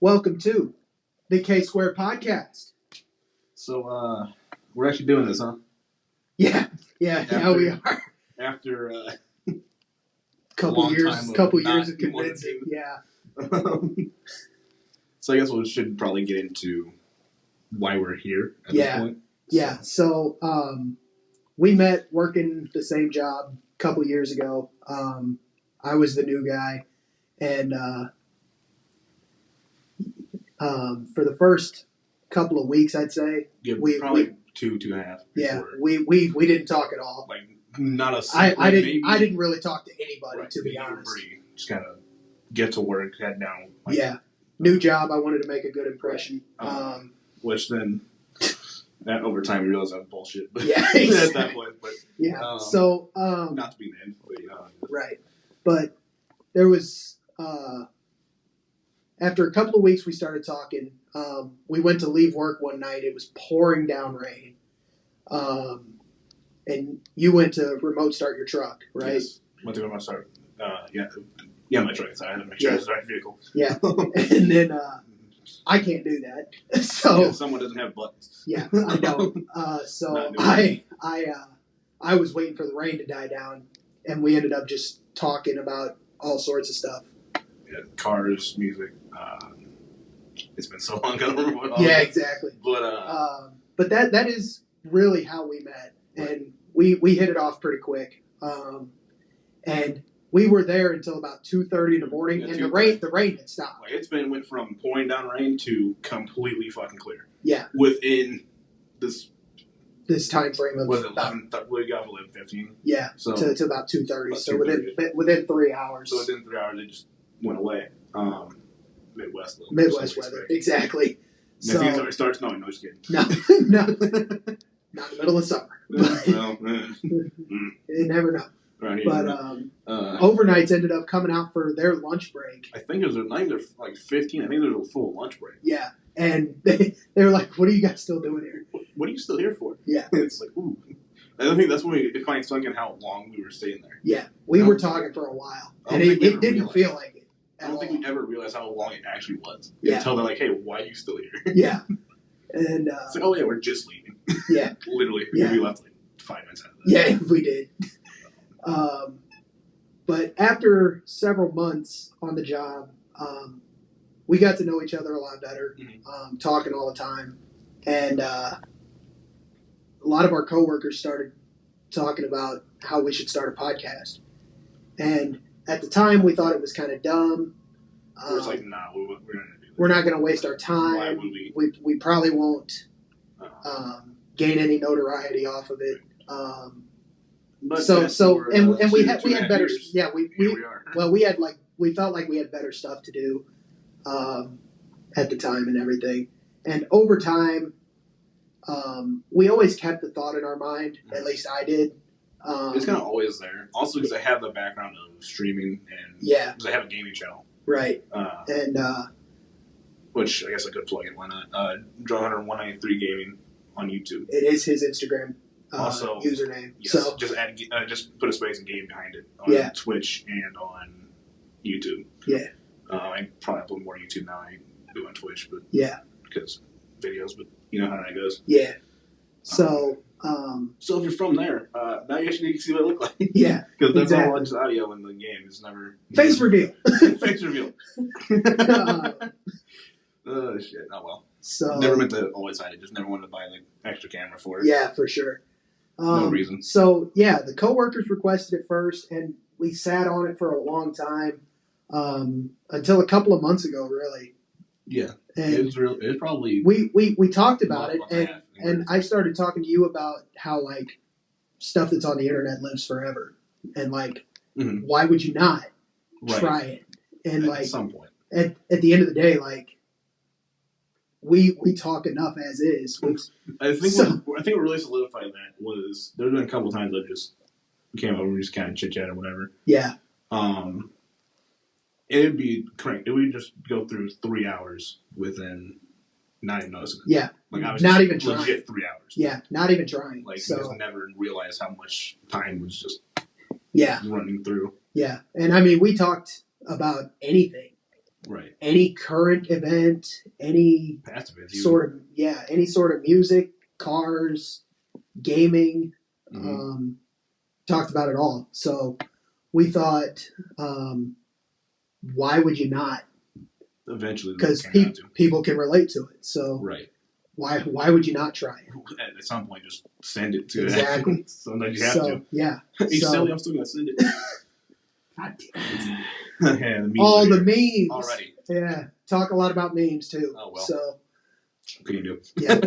Welcome to the K Square Podcast. So, we're actually doing this, huh? Yeah, we are. After a couple years of convincing. Yeah. So I guess we should probably get into why we're here at this point. Yeah. So, we met working the same job a couple years ago. I was the new guy, and for the first couple of weeks, I'd say, probably two and a half. Yeah, we didn't talk at all. Like not a. I didn't really talk to anybody, to be honest. Just kind of get to work, head down. New job. I wanted to make a good impression. Which then, over time, you realize that's bullshit. But yeah, exactly. At that point. But so not to be named, but right. But there was after a couple of weeks, we started talking. We went to leave work one night. It was pouring down rain. And you went to remote start your truck, right? Yes. Went to remote start. Yeah, my truck. So I had to make sure it's the right vehicle. Yeah. And then I can't do that. So someone doesn't have buttons. Yeah, I don't. So I was waiting for the rain to die down, and we ended up just talking about all sorts of stuff. Yeah, cars, music. It's been so long, I don't remember what all. Yeah, exactly. But that is really how we met, and we hit it off pretty quick. And we were there until about 2:30 in the morning, and the rain had stopped. Like went from pouring down rain to completely fucking clear. Yeah. Within this time frame of was it 11:15? Yeah. So to about 2:30. So within 3 hours. So within 3 hours, it just went away. Midwest weather, exactly. So it starts snowing. No, just kidding. No, not in the middle of summer. You never know. Right, but overnights ended up coming out for their lunch break. I think it was like 15. I think there was a full lunch break. Yeah, and they were like, "What are you guys still doing here? What are you still here for?" Yeah, it's like, ooh. I don't think that's when we finally sunk in how long we were staying there. Yeah, we were talking for a while, and it didn't feel like it. I don't think we ever realized how long it actually was. Yeah. Until they're like, "Hey, why are you still here?" Yeah, and it's like, "Oh yeah, we're just leaving." Yeah, literally. Yeah. We left like 5 minutes after that. Yeah, we did. But after several months on the job, we got to know each other a lot better, talking all the time. And a lot of our coworkers started talking about how we should start a podcast. And at the time, we thought it was kind of dumb. It's like, nah, we're not going to do that. We're not going to waste our time. Why would we? We probably won't gain any notoriety off of it. But we had better. Years, yeah, we felt like we had better stuff to do at the time and everything. And over time, we always kept the thought in our mind. At least I did. It's kind of always there. Also, because I have the background of streaming and because I have a gaming channel, right? Which I guess I could plug in. Why not? Draw Hunter 193 Gaming on YouTube. It is his Instagram. Also, username. Yes, so just put a space and game behind it on Twitch and on YouTube. Yeah. I probably upload more YouTube now. I do on Twitch, but because videos. But you know how that goes. Yeah. So. So if you're from there, now you actually need to see what it looks like. Yeah. Because there's not much audio in the game. It's never face reveal. Face reveal. Oh shit! Oh well. So never meant to always hide it. Just never wanted to buy like extra camera for it. Yeah, for sure. No reason. So, the coworkers requested it first, and we sat on it for a long time, until a couple of months ago, really. Yeah. And it was probably... We talked about it, and I started talking to you about how, like, stuff that's on the internet lives forever. And, like, why would you not try it? And, at some point. At the end of the day, like, we talk enough as is. I think what really solidified that was there's been a couple times I just came over and just kind of chit chat or whatever. Yeah. It'd be correct. It would just go through 3 hours within not even noticing it. Yeah. Like I was not just even trying. Legit 3 hours. Yeah, not even trying. Like you just never realized how much time was just running through. Yeah, and I mean we talked about anything. Right. any current event, any Past events, any sort of music, cars, gaming. Talked about it all. So we thought, why would you not? Eventually, because people can relate to it. So right. Why would you not try it? At some point, just send it to exactly. Sometimes you have to. Yeah. You silly? I'm still gonna send it. God damn it. Yeah, the memes already. Yeah, talk a lot about memes too. Oh well. So what can you do? Yeah.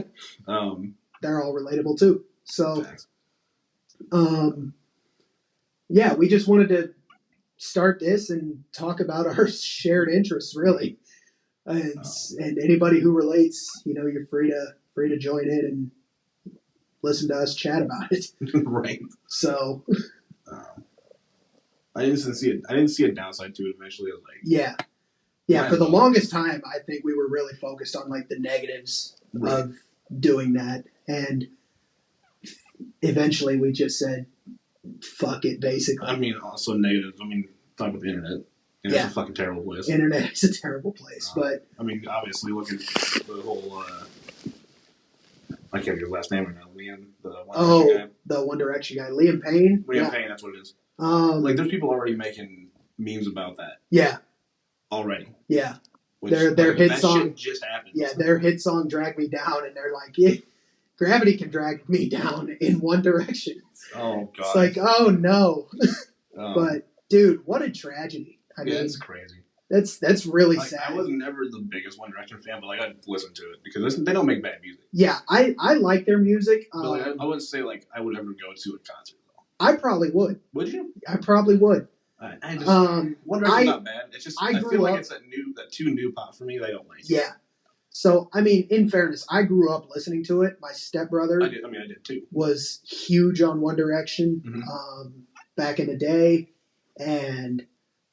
They're all relatable too. So yeah, we just wanted to start this and talk about our shared interests, really. And anybody who relates, you're free to join in and listen to us chat about it. Right. So I didn't see a downside to it. Eventually, I was like, yeah. For the longest time, I think we were really focused on like the negatives of doing that, and eventually we just said, "Fuck it." Basically, I mean, also negatives. I mean, talk about the internet. It's a fucking terrible place. Internet is a terrible place, but I mean, obviously, look at the whole. I can't get his last name right now. Liam, the One Direction guy, Liam Payne. Liam Payne, that's what it is. Like, there's people already making memes about that. Yeah. Already. Yeah. Their hit song shit just happened. Yeah, their hit song "Drag Me Down," and they're like, "Yeah, gravity can drag me down in one direction." Oh god. It's like, oh no. But dude, what a tragedy. I mean, it's crazy. That's really sad. I was never the biggest One Direction fan, but I'd listen to it because they don't make bad music. Yeah, I like their music. But I wouldn't say I would ever go to a concert though. I probably would. Would you? I probably would. I just One Direction's not bad. It's just I feel like it's that too new pop for me that I don't like. Yeah. So I mean, in fairness, I grew up listening to it. My stepbrother, I did too. Was huge on One Direction back in the day, and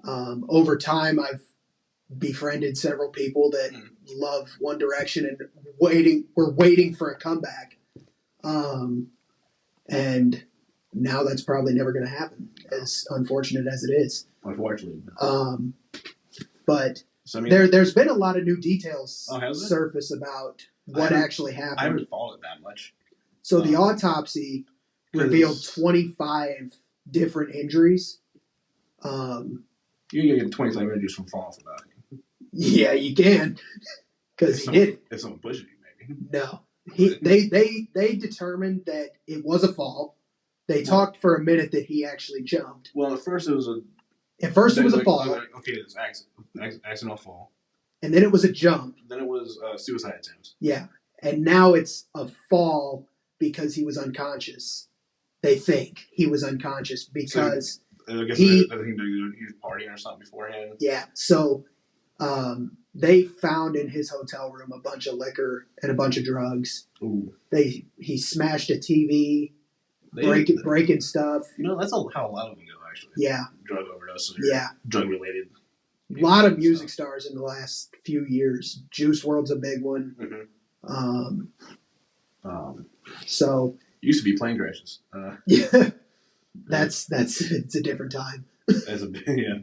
over time, I've befriended several people that love One Direction and we're waiting for a comeback. And now that's probably never going to happen, as unfortunate as it is. Unfortunately. But there's been a lot of new details surface about what actually happened. I haven't followed it that much. So the autopsy revealed 25 different injuries. You can get 25 injuries from falling from that. Yeah, you can, because he did it. If someone pushes you, maybe. No, they determined that it was a fall. They talked for a minute that he actually jumped. Well, at first it was a fall. Okay, it's accidental fall. And then it was a jump. Then it was a suicide attempt. Yeah, and now it's a fall because he was unconscious. They think he was unconscious because I guess he was partying or something beforehand. Yeah, so they found in his hotel room a bunch of liquor and a bunch of drugs. Ooh. He smashed a TV, breaking stuff. That's how a lot of them go, actually. Yeah. Drug overdose. Drug related. A lot of music stars in the last few years. Juice WRLD's a big one. Mm-hmm. So used to be plane crashes. Yeah, that's it's a different time. But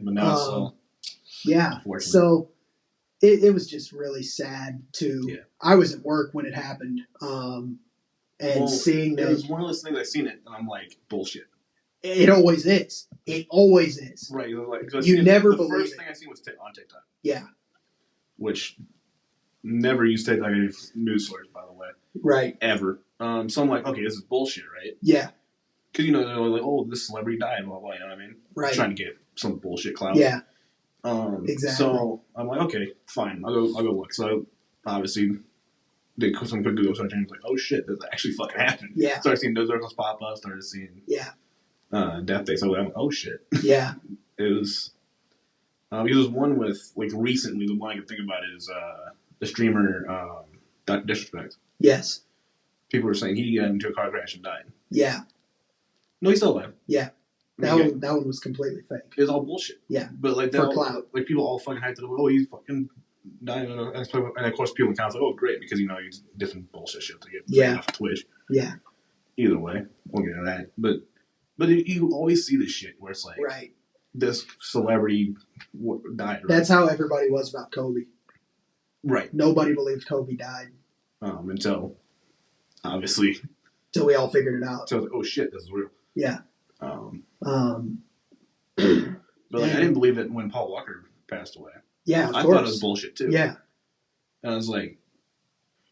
now it's so. Yeah. So it was just really sad too. Yeah. I was at work when it happened, seeing that it was one of those things. I seen it and I'm like, bullshit. It always is. It always is. Right. You never believe it. The first thing I seen was on TikTok. Yeah. Which never used TikTok any news source, by the way. Right. Ever. So I'm like, okay, this is bullshit, right? Yeah. Because they're like, oh, this celebrity died, blah blah. You know what I mean? Right. Trying to get some bullshit clout. Yeah. Exactly. So I'm like, okay, fine. I'll go look. So obviously did some quick Google search and was like, oh shit, this actually fucking happened. Yeah. Started seeing those articles pop up. Started seeing death day. So I'm like, oh shit. Yeah. It was. Because there's one with recently. The one I can think about is the streamer Disrespect. Yes. People were saying he got into a car crash and died. Yeah. No, he's still alive. Yeah. That one was completely fake. It was all bullshit. Yeah. But for clout. People all fucking hyped it up. Oh, he's fucking dying. And of course people in comments like, oh great, because he's different bullshit shit to get off Twitch. Yeah. Either way, we'll get into that. But you always see this shit where it's like, right. this celebrity died. Right? That's how everybody was about Kobe. Right. Nobody believed Kobe died. Until, obviously. Until we all figured it out. So, oh shit, this is real. Yeah. But like, I didn't believe it when Paul Walker passed away. Yeah, I thought it was bullshit too. Yeah. And I was like,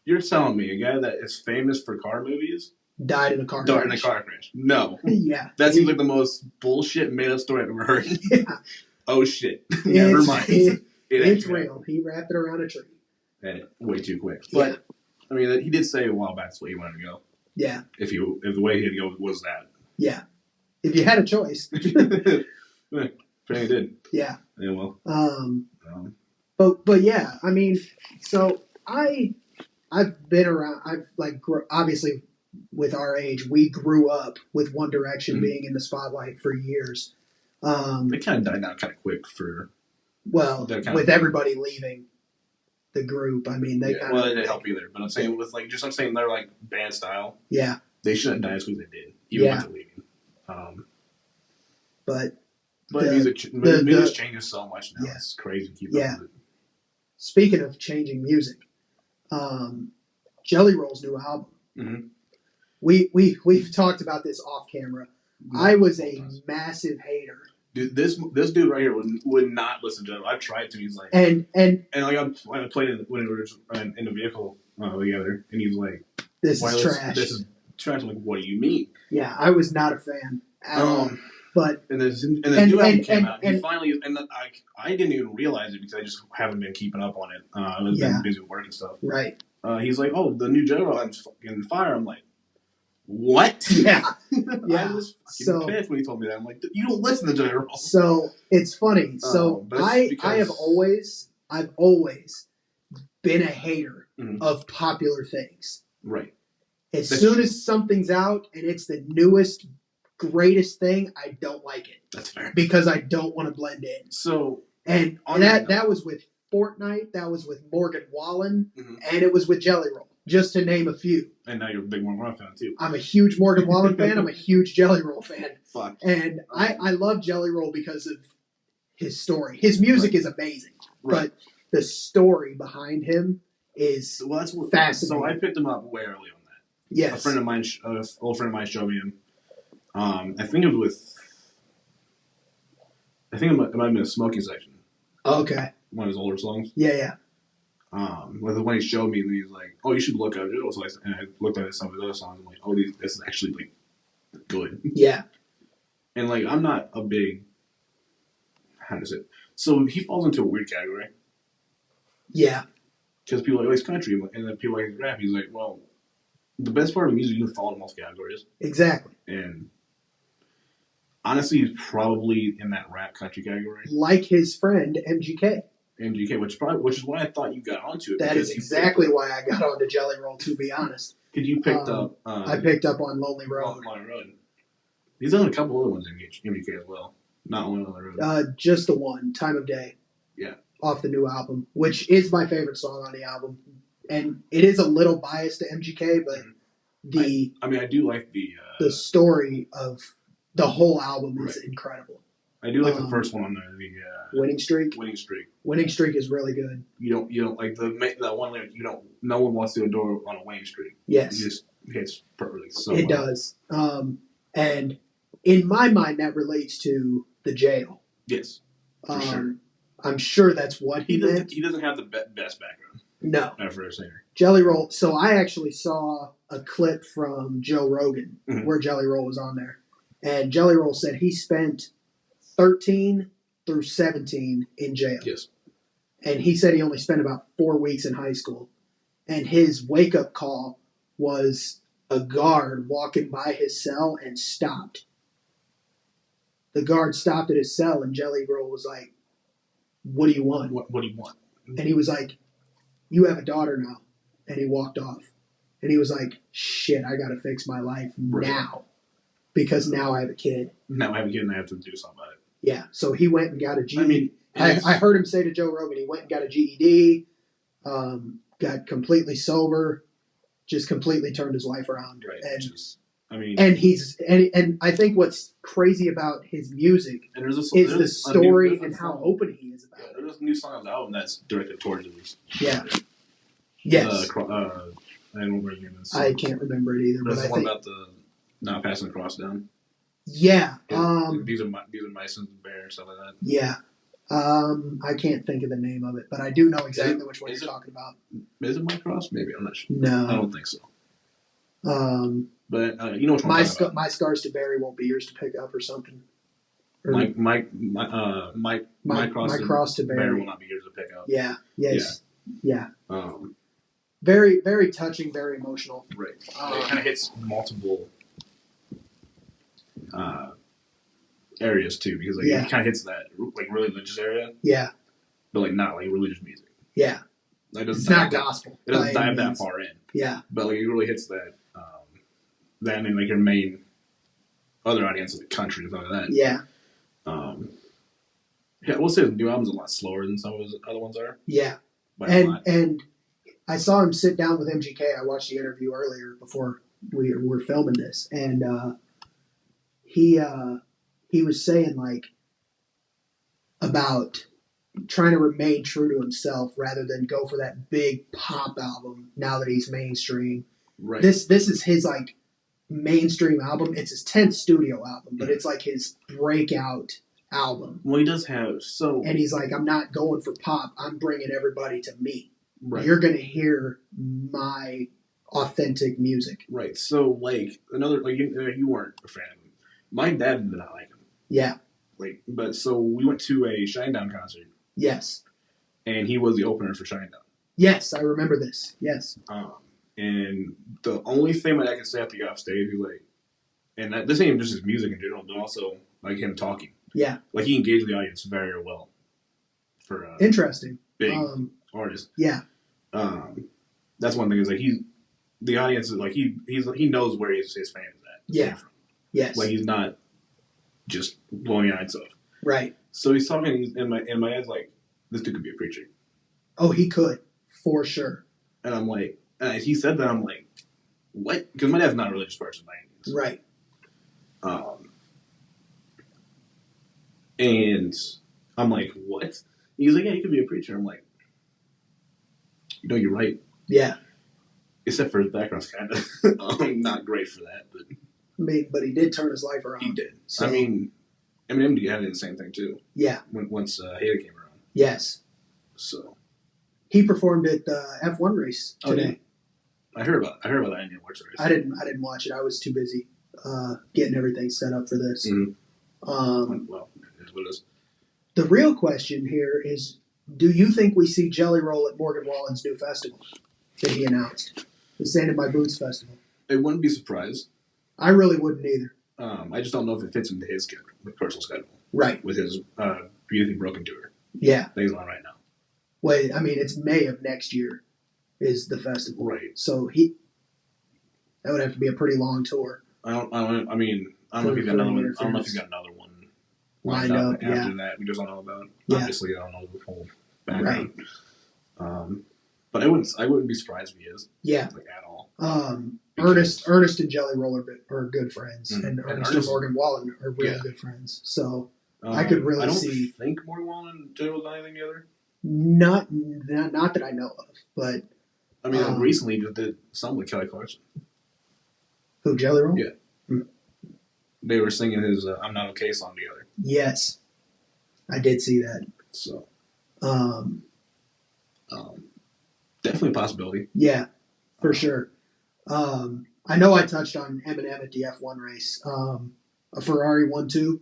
you're telling me a guy that is famous for car movies died in a car crash? No. Yeah. That seems like the most bullshit made up story I've ever heard. Yeah. Oh shit. Never mind. It's real. He wrapped it around a tree. Way too quick. But, yeah. I mean, he did say a while back that's where he wanted to go. Yeah. If the way he had to go was that. Yeah. If you had a choice. Apparently did. Yeah. Yeah, well. But yeah, I mean, so I've been around. Obviously with our age, we grew up with One Direction being in the spotlight for years. They kind of died out kind of quick for. Well, with everybody leaving the group, I mean, they kind of. Well, it didn't help either. But I'm saying I'm saying they're like band style. Yeah. They shouldn't die as quick as they did, even with the leaving. But music changes so much now. Yeah. It's crazy to keep up with it. Speaking of changing music, Jelly Roll's new album. Mm-hmm. We've talked about this off camera. I was a massive hater. Dude, this dude right here would not listen to him. I've tried to. He's like, and like I played it when we were in the vehicle together, and he's like, "This is trash. This is trash." I'm like, "What do you mean?" Yeah, I was not a fan at all. But and the new album came out. He finally I didn't even realize it because I just haven't been keeping up on it. I was been busy with work and stuff. Right. He's like, "Oh, the new General is fucking fire." I'm like, "What?" Yeah. I was fucking pissed when he told me that. I'm like, "You don't listen to General." So it's funny. So I've always been a hater of popular things. Right. As soon as something's out and it's the newest, greatest thing, I don't like it. That's fair. Because I don't want to blend in. So and that was with Fortnite, that was with Morgan Wallen, and it was with Jelly Roll, just to name a few. And now you're a big Morgan Wallen fan too. I'm a huge Morgan Wallen fan. I'm a huge Jelly Roll fan. Fuck. And I love Jelly Roll because of his story. His music is amazing, but the story behind him is fascinating. So I picked him up way early on that. Yes. A friend of mine, old friend of mine, showed me him. I think it was it might have been a Smoking Section. Okay. One of his older songs. Yeah. When he showed me, and he's like, "Oh, you should look up it." So and I looked at some of his other songs. I'm like, "Oh, this is actually like good." Yeah. And like, I'm not a big. How does it? So he falls into a weird category. Yeah. Because people are like, "Oh, he's country," and then people like rap. He's like, "Well, the best part of music, you can fall in most categories." Exactly. And honestly, he's probably in that rap country category. Like his friend MGK. Which is why I thought you got onto it. That is exactly why I got onto Jelly Roll, to be honest. Because you picked up... I picked up on Lonely Road. Lonely Road. He's done a couple other ones in MGK as well. Not only Lonely Road. Just the one, Time of Day. Yeah. Off the new album, which is my favorite song on the album. And it is a little biased to MGK, but I do like the story of the whole album is incredible. I do like the first one on there, the Winning Streak. Winning Streak is really good. You don't like that one lyric. No one wants to endure on a winning streak. Yes, it just hits perfectly. So it does. And in my mind, that relates to the jail. Yes, for sure. I'm sure that's what he meant. He doesn't have the best background. No, for a singer. Jelly Roll. So I actually saw a clip from Joe Rogan where Jelly Roll was on there, and Jelly Roll said he spent 13 through 17 in jail. Yes. And he said he only spent about 4 weeks in high school. And his wake-up call was a guard walking by his cell and stopped. The guard stopped at his cell, and Jelly Roll was like, "What do you want?" What do you want? And he was like, "You have a daughter now." And he walked off. And he was like, "Shit, I got to fix my life now. Because now I have a kid. Now I have a kid and I have to do something about it." Yeah, so he went and got a GED. I heard him say to Joe Rogan, he went and got a GED, got completely sober, just completely turned his life around. Right, and I mean, and I think what's crazy about his music is the story and how open he is about it. There's a new song on the album that's directed towards his. Yeah. Yes. I don't remember the name. I can't remember it either. But I think about the not passing the cross down. Yeah. These are mice and bear and stuff like that. Yeah. I can't think of the name of it, but I do know exactly which one you're talking about. Is it My Cross? Maybe, I'm not sure. No, I don't think so. But you know what I'm talking about. My Scars to Bury Won't Be Yours to Pick Up or something. Or my cross to bear will not be yours to pick up. Yeah. Yes. Yeah. Very, very touching, very emotional. Right. It kind of hits multiple areas too, because it kind of hits that really religious area. Yeah. But not religious music. Yeah. It's not gospel. It doesn't dive that far in. Yeah. But it really hits that that and your main other audience of the country and stuff like that. Yeah. Yeah, we'll say the new album's a lot slower than some of his other ones are. Yeah. And I saw him sit down with MGK. I watched the interview earlier before we were filming this, and he was saying about trying to remain true to himself rather than go for that big pop album now that he's mainstream. Right. This is his mainstream album. It's his 10th studio album, but it's his breakout album. Well, he does have and he's I'm not going for pop. I'm bringing everybody to me. Right. You're going to hear my authentic music. Right. So another you weren't a fan of him. My dad did not like him. Yeah. But so we went to a Shinedown concert. Yes. And he was the opener for Shinedown. Yes, I remember this. Yes. And the only thing that I can say after he got off stage, and this ain't even just his music in general, but also him talking. Yeah. He engaged the audience very well. For interesting. Big artist. Yeah. That's one thing is the audience is he knows where his fans at. Yeah. From. Yes. He's not just blowing your eyes off. Right. So he's talking in my head's this dude could be a preacher. Oh, he could, for sure. And I'm and he said that, I'm what? Because my dad's not a religious person by any means. Right. And I'm what? He's yeah, he could be a preacher. I'm you're right. Yeah. Except for his background's kind of not great for that, but. But he did turn his life around. He did. So. Eminem did the same thing too. Yeah. Once Hater came around. Yes. So. He performed at the F1 race today. I heard about that. I didn't watch the race. I didn't watch it. I was too busy getting everything set up for this. Mm-hmm. Well, it is what it is. The real question here is: do you think we see Jelly Roll at Morgan Wallen's new festival that he announced, the Sand in My Boots Festival? I wouldn't be surprised. I really wouldn't either. I just don't know if it fits into his personal schedule. Right. With his Beautifully Broken tour. Yeah. That he's on right now. Well, it's May of next year is the festival. Right. So that would have to be a pretty long tour. I don't know if he's got another one. I don't know if he's got another one lined up after that. We just don't know about. Yeah. Obviously, I don't know the whole background. Right. But I wouldn't be surprised if he is. Yeah. At all. Ernest and Jelly Roll are good friends, and Ernest and Morgan Wallen are really good friends. So I could really see. I don't think Morgan Wallen and Jelly Roll got anything together. Not that I know of, but recently he just did something with Kelly Clarkson. Who, Jelly Roll? Yeah. Mm-hmm. They were singing his "I'm Not Okay" song together. Yes, I did see that. So, definitely a possibility. Yeah, for sure. I know I touched on Eminem at the F1 race. A Ferrari 1-2.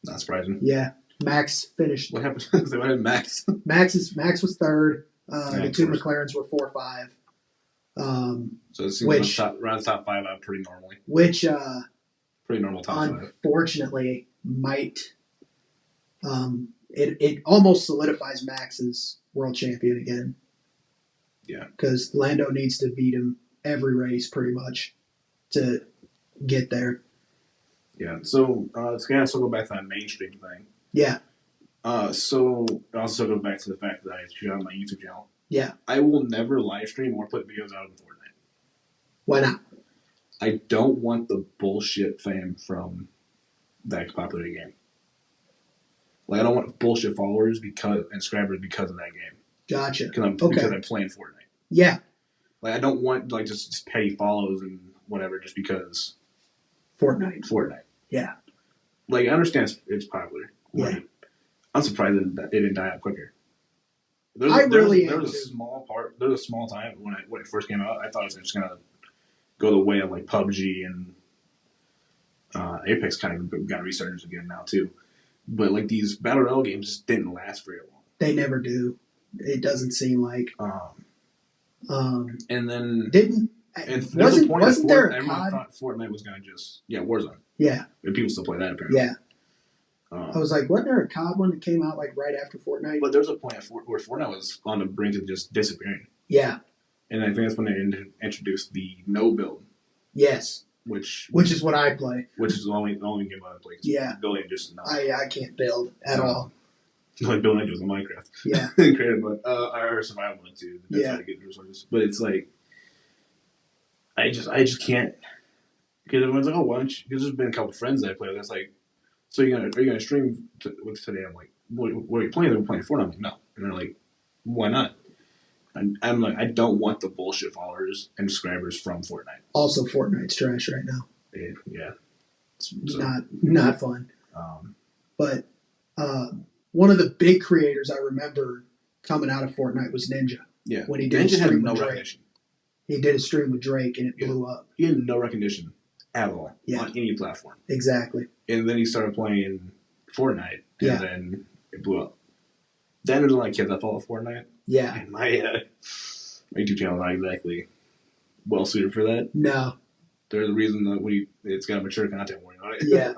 Not surprising. Yeah. Max finished. What happened? What happened, Max? Max was third. The two McLarens were 4-5. So it seems around the top 5 out pretty normally. Which pretty normal top 5. Unfortunately, might it almost solidifies Max as world champion again. Yeah. Because Lando needs to beat him every race pretty much to get there. Yeah. So let's kind of go back to that mainstream thing. Yeah. So it also goes back to the fact that I shoot on my YouTube channel. Yeah. I will never live stream or put videos out of Fortnite. Why not? I don't want the bullshit fame from that popular game. Like, I don't want bullshit followers and subscribers because of that game. Gotcha. Because I'm playing Fortnite. Yeah. Like, I don't want like just petty follows and whatever just because Fortnite. Yeah. Like, I understand it's popular. Like, yeah. I'm surprised that it didn't die out quicker. There was a small time when it first came out. I thought it was just gonna go the way of like PUBG and Apex kind of got resurgence again now too. But like these battle royale games just didn't last very long. They never do. It doesn't seem like. And then wasn't there a everyone COD? thought Fortnite was gonna Warzone. Yeah. And people still play that apparently. Yeah. I was like, wasn't there a COD one that came out like right after Fortnite? But there was a point where Fortnite was on the brink of just disappearing. Yeah. And I think that's when they introduced the no build. Yes. Which is what I play. Which is the only game I play. Yeah. Building just not. I can't build at all. Like building I do with Minecraft. Yeah. Creative mode. Or survival mode too. That's how to get resources. But it's like I just can't, because everyone's like, oh, why don't you? Because there's been a couple friends that I play with. That's like, so are you gonna stream with today? I'm like, what are you playing? They're playing Fortnite. I'm like, no. And they're like, why not? And I'm like, I don't want the bullshit followers and subscribers from Fortnite. Also, Fortnite's trash right now. Yeah. So, not fun. But one of the big creators I remember coming out of Fortnite was Ninja. Yeah. When he did Ninja a stream had no with Drake. recognition. He did a stream with Drake and it blew up. He had no recognition at all on any platform. Exactly. And then he started playing Fortnite, and then it blew up. Then there's a lot of kids that follow Fortnite. Yeah. And my YouTube channel is not exactly well suited for that. No. There's a reason that it's got mature content warning on it. Yeah.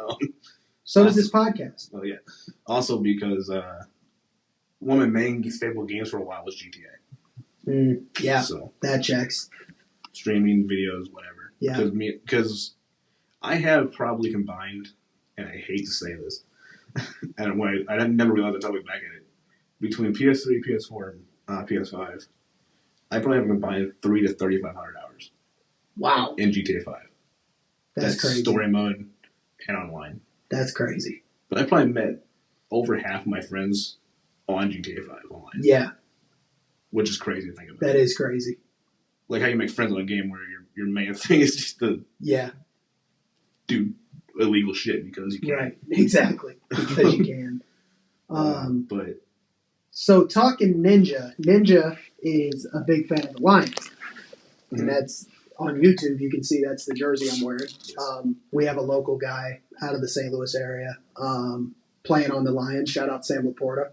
So does this podcast. Well, yeah. Also because one of my main staple games for a while was GTA. Yeah. So that checks. Streaming videos, whatever. Yeah. Because I have probably combined, and I hate to say this, and I never realized until I looked back at it, between PS3, PS4, and PS5, I probably have combined 3,000 to 3,500 hours. Wow. In GTA 5. That's crazy. Story mode and online. That's crazy. But I probably met over half of my friends on GTA 5 online. Yeah. Which is crazy to think about. That is crazy. Like how you make friends on a game where your main thing is just to do illegal shit because you can. Right. Exactly. Because you can. But so talking Ninja is a big fan of the Lions. Mm-hmm. And that's on YouTube. You can see that's the jersey I'm wearing. Yes. We have a local guy out of the St. Louis area playing on the Lions. Shout out Sam Laporta.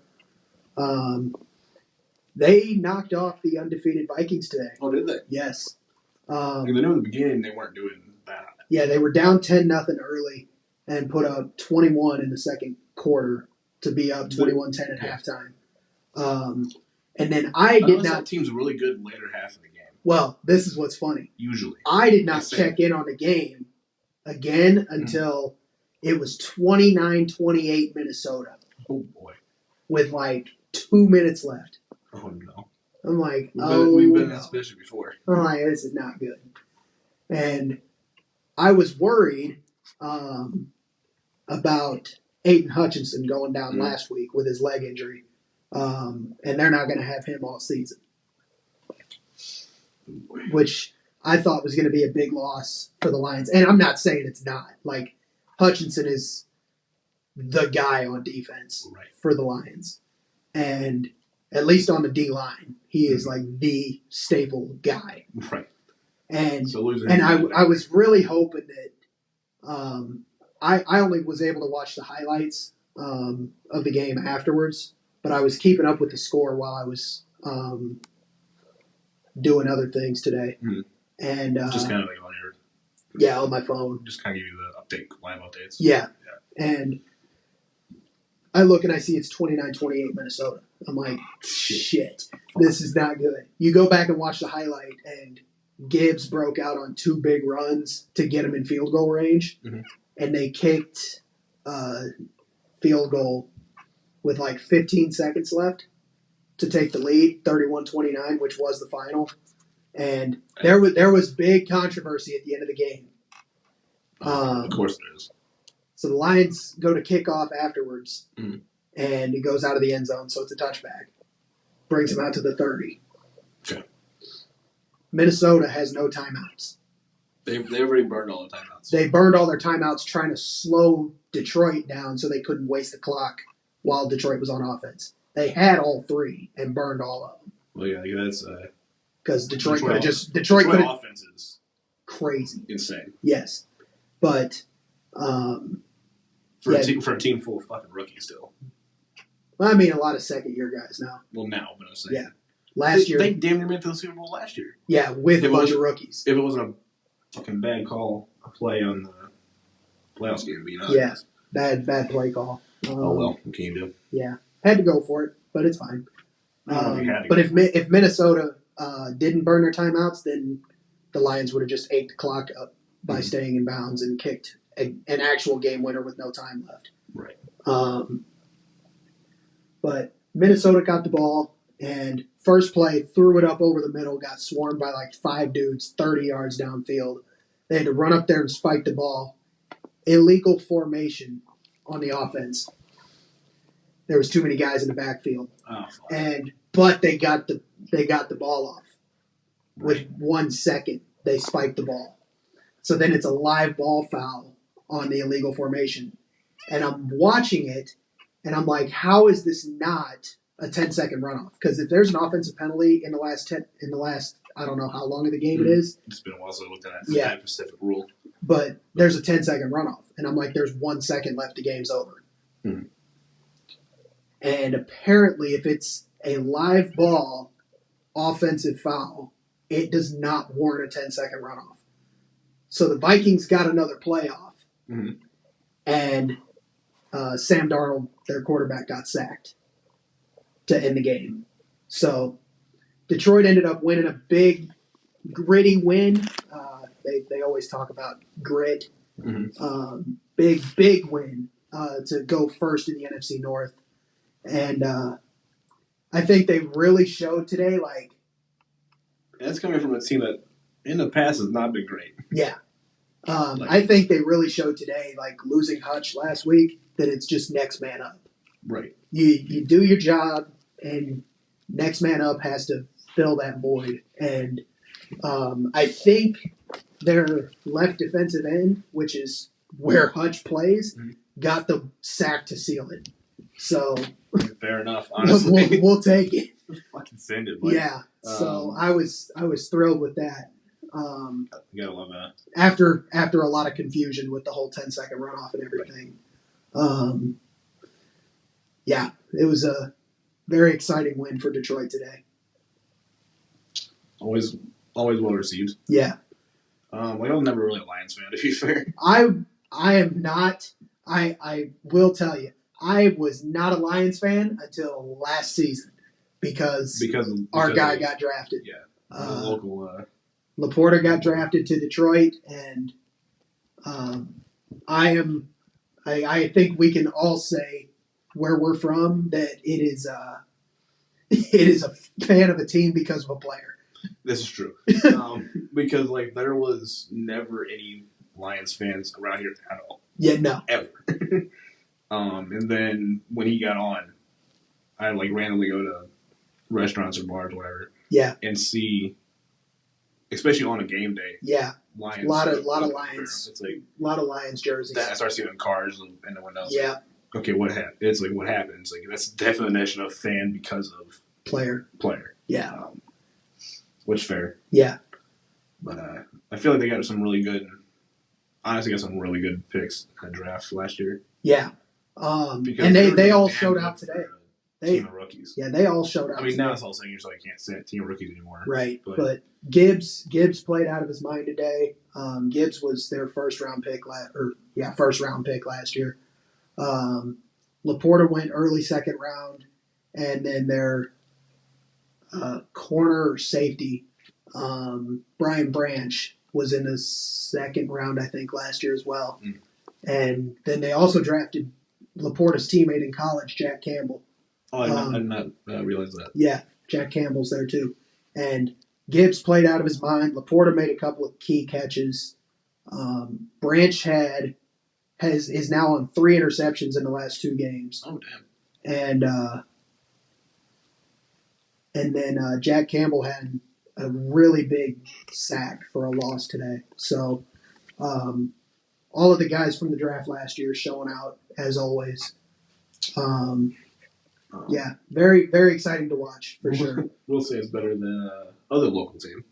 They knocked off the undefeated Vikings today. Oh, did they? Yes. They knew in the beginning they weren't doing that. Yeah, they were down 10-0 early and put up 21 in the second quarter to be up 21-10 at halftime. And then I did not. Teams really good later half of the game. Well, this is what's funny. Usually, I did not check in on the game again until it was 29-28 Minnesota. Oh boy! With like 2 minutes left. Oh no! I'm like, we've been in this position before. I'm like, this is not good. And I was worried about Aiden Hutchinson going down last week with his leg injury. And they're not going to have him all season. Which I thought was going to be a big loss for the Lions. And I'm not saying it's not. Like, Hutchinson is the guy on defense for the Lions. And at least on the D-line, he is like the staple guy. Right. And I was really hoping that I only was able to watch the highlights of the game afterwards, but I was keeping up with the score while I was doing other things today. Mm-hmm. And just kind of like on your on my phone. Just kind of give you the live updates. Yeah. And I look and I see it's 29-28 Minnesota. I'm like, shit, this is not good. You go back and watch the highlight, and Gibbs broke out on 2 big runs to get him in field goal range, and they kicked field goal with like 15 seconds left to take the lead, 31-29, which was the final. And there was big controversy at the end of the game Of course there is. So the Lions go to kick off afterwards, and it goes out of the end zone, so it's a touchback. Brings him out to the 30. Okay. Minnesota has no timeouts. They already burned all the timeouts. They burned all their timeouts trying to slow Detroit down so they couldn't waste the clock while Detroit was on offense. They had all three and burned all of them. Well, yeah, that's because Detroit could have just Detroit offense is crazy, insane. Yes, but for a team full of fucking rookies still. Well, I mean, a lot of second-year guys now. Well, now, but I'm saying. Yeah. Last year. They damn near made to the Super Bowl last year. Yeah, with a bunch of rookies. If it wasn't a fucking bad call, a play on the playoffs game, but yeah, bad play call. Oh, well, what can you do? Yeah. Had to go for it, but it's fine. But if Minnesota didn't burn their timeouts, then the Lions would have just ate the clock up by staying in bounds and kicked an actual game winner with no time left. Right. But Minnesota got the ball, and first play, threw it up over the middle, got swarmed by like 5 dudes 30 yards downfield. They had to run up there and spike the ball. Illegal formation on the offense. There was too many guys in the backfield. Oh, but they got the ball off. With 1 second, they spiked the ball. So then it's a live ball foul on the illegal formation. And I'm watching it, and I'm like, how is this not a 10-second runoff? Because if there's an offensive penalty in the last I don't know how long of the game it is. It's been a while since I looked at that specific rule. But there's a 10-second runoff. And I'm like, there's 1 second left, the game's over. Mm-hmm. And apparently, if it's a live ball offensive foul, it does not warrant a 10-second runoff. So the Vikings got another play off. Mm-hmm. And Sam Darnold, their quarterback, got sacked to end the game. So Detroit ended up winning a big, gritty win. They always talk about grit. Mm-hmm. Big win to go first in the NFC North. And I think they really showed today, like... That's coming from a team that, in the past, has not been great. Yeah. I think they really showed today, like losing Hutch last week, that it's just next man up. Right. You do your job, and next man up has to fill that void. And I think their left defensive end, which is where Hutch plays, got the sack to seal it. So fair enough. Honestly, we'll take it. Fucking send it. Mike. Yeah. So I was thrilled with that. You gotta love that. After a lot of confusion with the whole 10-second runoff and everything. Yeah, it was a very exciting win for Detroit today. Always well received. Yeah. I'm never really a Lions fan, to be fair. I am not. I will tell you, I was not a Lions fan until last season because our guy got drafted. Yeah. The local. Laporta got drafted to Detroit, and I think we can all say where we're from that it is a fan of a team because of a player. This is true. Because there was never any Lions fans around here at all. Yeah, no. Ever. And then when he got on, I randomly go to restaurants or bars or whatever. Yeah. And see, especially on a game day. Yeah. Lions. A lot of Lions. It's like a lot of Lions jerseys. I start seeing cars in the windows. Yeah. Okay, what happened? It's what happened. It's that's the definition of fan because of player. Yeah. Which fair. Yeah. But I feel like they got some really good. Honestly, got some really good picks in the draft last year. Yeah. And they all showed out today. Team of rookies. Yeah, they all showed out. I mean, now it's all saying you can't say team of rookies anymore. Right. But Gibbs played out of his mind today. Gibbs was their first round pick last year. Laporta went early second round, and then their corner safety, Brian Branch, was in the second round, I think, last year as well. Mm. And then they also drafted Laporta's teammate in college, Jack Campbell. Oh, I did not realize that. Yeah, Jack Campbell's there too. And Gibbs played out of his mind. Laporta made a couple of key catches. Branch is now on 3 interceptions in the last 2 games. Oh damn! And then Jack Campbell had a really big sack for a loss today. So all of the guys from the draft last year showing out as always. Yeah, very, very exciting to watch for sure. We'll say it's better than other local team.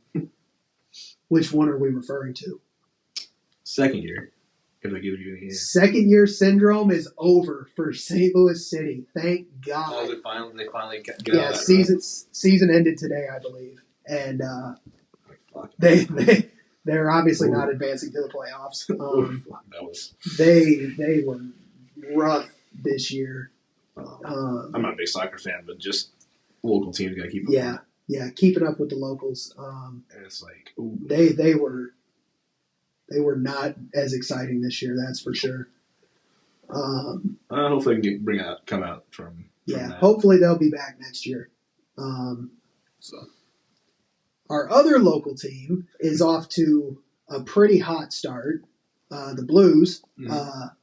Which one are we referring to? Second year. If I give you any hint. Second year syndrome is over for St. Louis City. Thank God. Oh, they finally get yeah, out of that season ended today, I believe, and they're obviously not advancing to the playoffs. They were rough this year. I'm not a big soccer fan, but just local teams got to keep up. Yeah, keeping up with the locals. And it's like ooh. They were not as exciting this year, that's for sure. Hopefully they can come out from that. Hopefully they'll be back next year. Our other local team is off to a pretty hot start. The Blues. That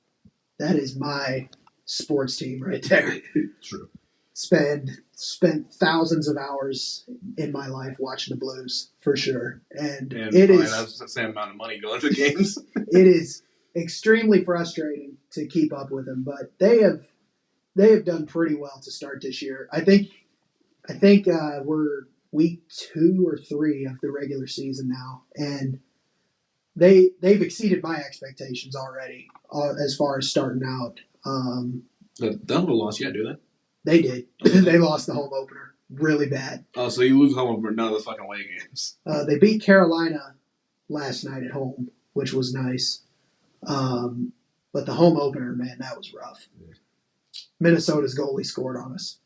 is my sports team right there. True. Spent thousands of hours in my life watching the Blues for sure, and that's the same amount of money going to games. It is extremely frustrating to keep up with them, but they have done pretty well to start this year. I think we're week 2 or 3 of the regular season now, and they've exceeded my expectations already as far as starting out. They don't lost yet, do they? They did. They lost the home opener really bad. Oh, so you lose home opener, none of those fucking away games. They beat Carolina last night at home, which was nice. But the home opener, man, that was rough. Yeah. Minnesota's goalie scored on us.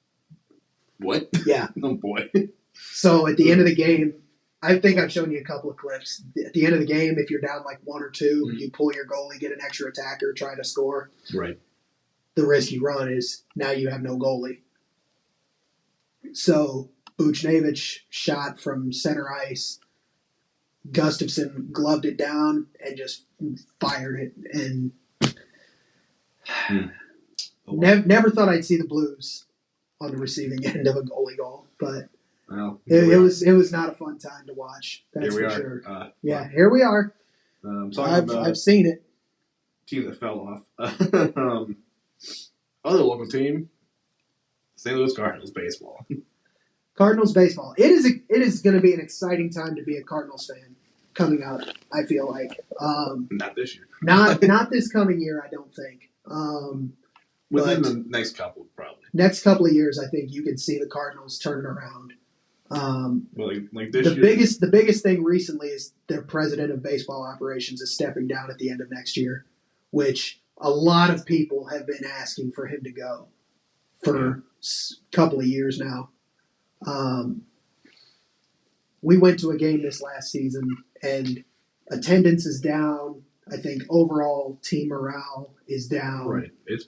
What? Yeah. Oh, boy. So at the end of the game, I think I've shown you a couple of clips. At the end of the game, if you're down like 1 or 2, you pull your goalie, get an extra attacker, try to score. Right. The risk you run is now you have no goalie. So Buchnevich shot from center ice. Gustafson gloved it down and just fired it. And never thought I'd see the Blues on the receiving end of a goalie goal, but it was not a fun time to watch. That's for sure. Here we are. I've seen it. Team that fell off. Other local team, St. Louis Cardinals baseball. Cardinals baseball. It is going to be an exciting time to be a Cardinals fan coming up. I feel like not this year. not this coming year. I don't think. Within the next couple, probably. Next couple of years, I think you can see the Cardinals turning around. Like this year. The biggest thing recently is their president of baseball operations is stepping down at the end of next year, which a lot of people have been asking for him to go for a couple of years now. We went to a game this last season, and attendance is down. I think overall team morale is down. Right. It's